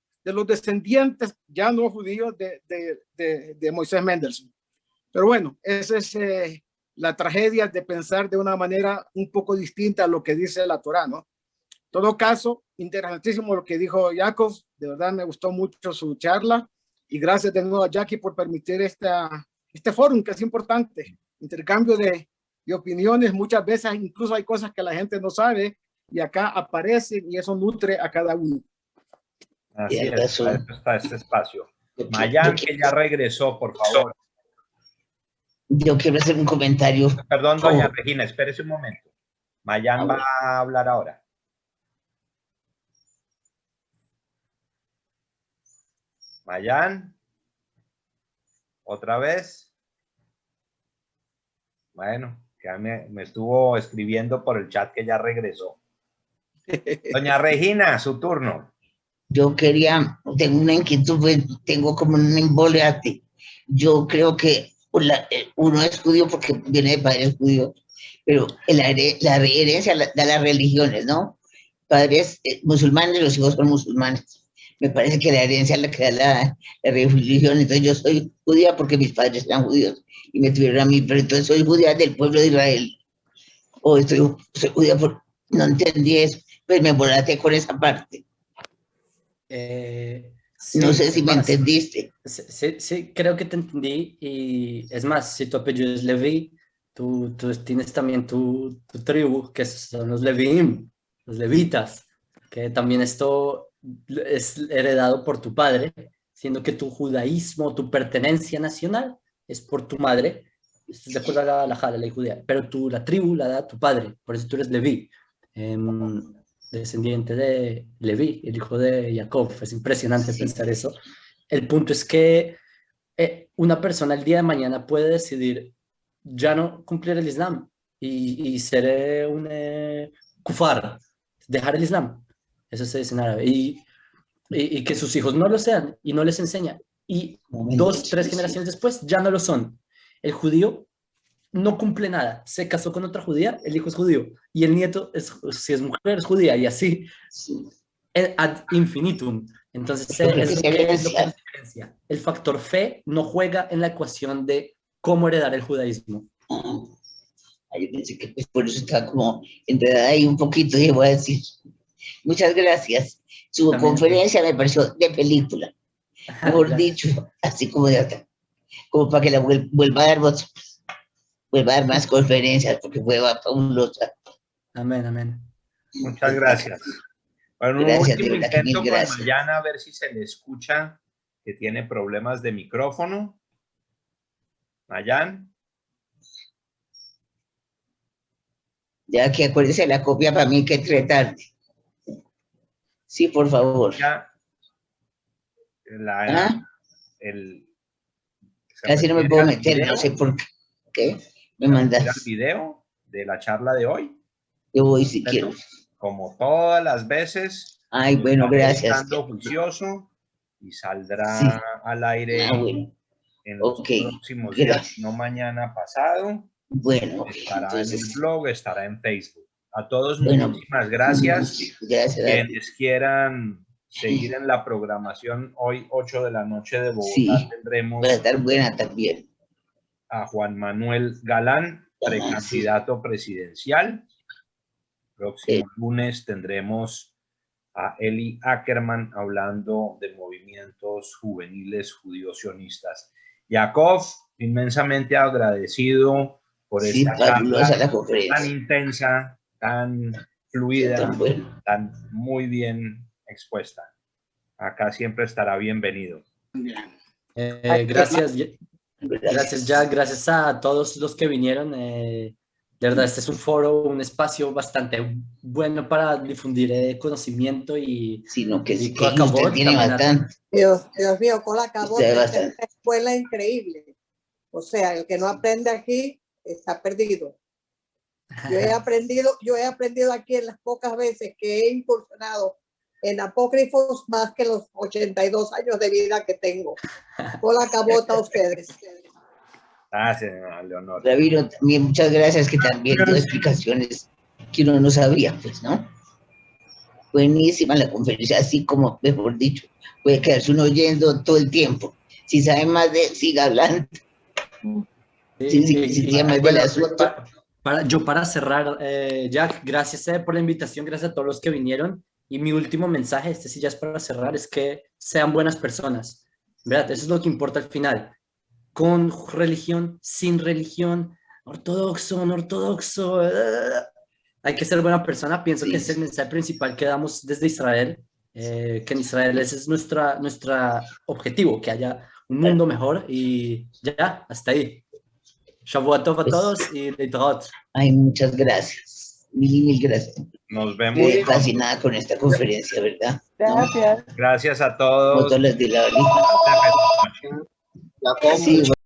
descendientes ya no judíos de Moisés Mendelssohn. Pero bueno, esa es la tragedia de pensar de una manera un poco distinta a lo que dice la Torá, ¿no? En todo caso, interesantísimo lo que dijo Jacob, de verdad me gustó mucho su charla, y gracias de nuevo a Jackie por permitir este foro que es importante, intercambio de opiniones. Muchas veces incluso hay cosas que la gente no sabe y acá aparecen y eso nutre a cada uno. Así es, para eso está este espacio. Mayan, que ya regresó, por favor. Yo quiero hacer un comentario. Perdón, doña Regina, espérese un momento. Mayan va a hablar ahora. Mayan, otra vez. Bueno, ya me estuvo escribiendo por el chat que ya regresó. Doña Regina, su turno. Yo tengo una inquietud, pues, tengo como un emboleate. Yo creo que uno es judío porque viene de padres judíos, pero la herencia da las religiones, ¿no? Padres musulmanes, los hijos son musulmanes. Me parece que la herencia es la que da la religión. Entonces yo soy judía porque mis padres eran judíos y me tuvieron a mí, pero entonces soy judía del pueblo de Israel. O soy judía no entendí eso, pues me embolaté con esa parte. Sí, no sé si me entendiste. Sí, creo que te entendí, y es más, si tu apellido es Leví, tú tienes también tu tribu, que son los Leviim, los levitas, que también esto es heredado por tu padre, siendo que tu judaísmo, tu pertenencia nacional es por tu madre, Estás de acuerdo a la halajá, la ley judía, pero la tribu la da tu padre, por eso tú eres Leví, descendiente de Leví, el hijo de Jacob. Es impresionante pensar eso. El punto es que una persona el día de mañana puede decidir ya no cumplir el Islam y ser un kufar, dejar el Islam. Eso se dice en árabe. Y que sus hijos no lo sean y no les enseña. Y 2, 3 generaciones después ya no lo son. El judío no cumple nada. Se casó con otra judía, el hijo es judío. Y el nieto, si es mujer, es judía. Y así, ad infinitum. Entonces, es lo que diferencia. El factor fe no juega en la ecuación de cómo heredar el judaísmo. Yo pensé que por eso está como enredada ahí un poquito, y voy a decir. Muchas gracias. Su conferencia me pareció de película. Mejor dicho, así como de otra. Como para que la vuelva a dar voz. Vuelva a dar más conferencias, porque fue fabulosa. Amén, amén. Muchas gracias. Bueno, Gracias, un último de verdad que intento mil con gracias. Mayana, a ver si se le escucha, que tiene problemas de micrófono. Mayan. Ya que acuérdese la copia para mí que entre tarde. Sí, por favor. Ya, Casi no me puedo meter, no sé por qué. Me mandas. ¿El video de la charla de hoy? Yo voy si quiero. Como todas las veces. Ay, bueno, gracias. Estando juicioso y saldrá al aire en los próximos días, no mañana, pasado. Bueno, estará en el blog, estará en Facebook. A todos, muchísimas gracias. Quienes quieran seguir en la programación, hoy 8 de la noche de Bogotá tendremos va a estar buena también. A Juan Manuel Galán, precandidato presidencial. Próximo lunes tendremos a Eli Ackerman hablando de movimientos juveniles judíos sionistas. Jacob, inmensamente agradecido por esta charla tan intensa, tan fluida, tan muy bien expuesta. Acá siempre estará bienvenido. Gracias, Jack, gracias a todos los que vinieron. De verdad, este es un foro, un espacio bastante bueno para difundir conocimiento y... Sino que usted tiene bastante. Dios mío, Cola Cabot es una escuela increíble. O sea, el que no aprende aquí está perdido. Yo he aprendido aquí en las pocas veces que he incursionado en apócrifos más que los 82 años de vida que tengo. Cola Cabot a ustedes. Gracias, Leonor. Rabino, también muchas gracias, que también dio explicaciones que uno no sabía, pues, ¿no? Buenísima la conferencia, así como, mejor dicho, puede quedarse uno oyendo todo el tiempo. Si sabe más de él, siga hablando. Si sabe más del asunto. Para cerrar, Jack, gracias por la invitación, gracias a todos los que vinieron. Y mi último mensaje, este sí ya es para cerrar, es que sean buenas personas. ¿Verdad? Eso es lo que importa al final. Con religión, sin religión, ortodoxo, no ortodoxo. Hay que ser buena persona. Pienso que es el mensaje principal que damos desde Israel, que en Israel ese es nuestro objetivo, que haya un mundo mejor y ya, hasta ahí. Shavua Tov a todos y Leitraot. Ay, muchas gracias. Mil gracias. Nos vemos. Estoy fascinada con esta conferencia, ¿verdad? Gracias. Gracias a todos. Como todas las de la Gracias. Sí,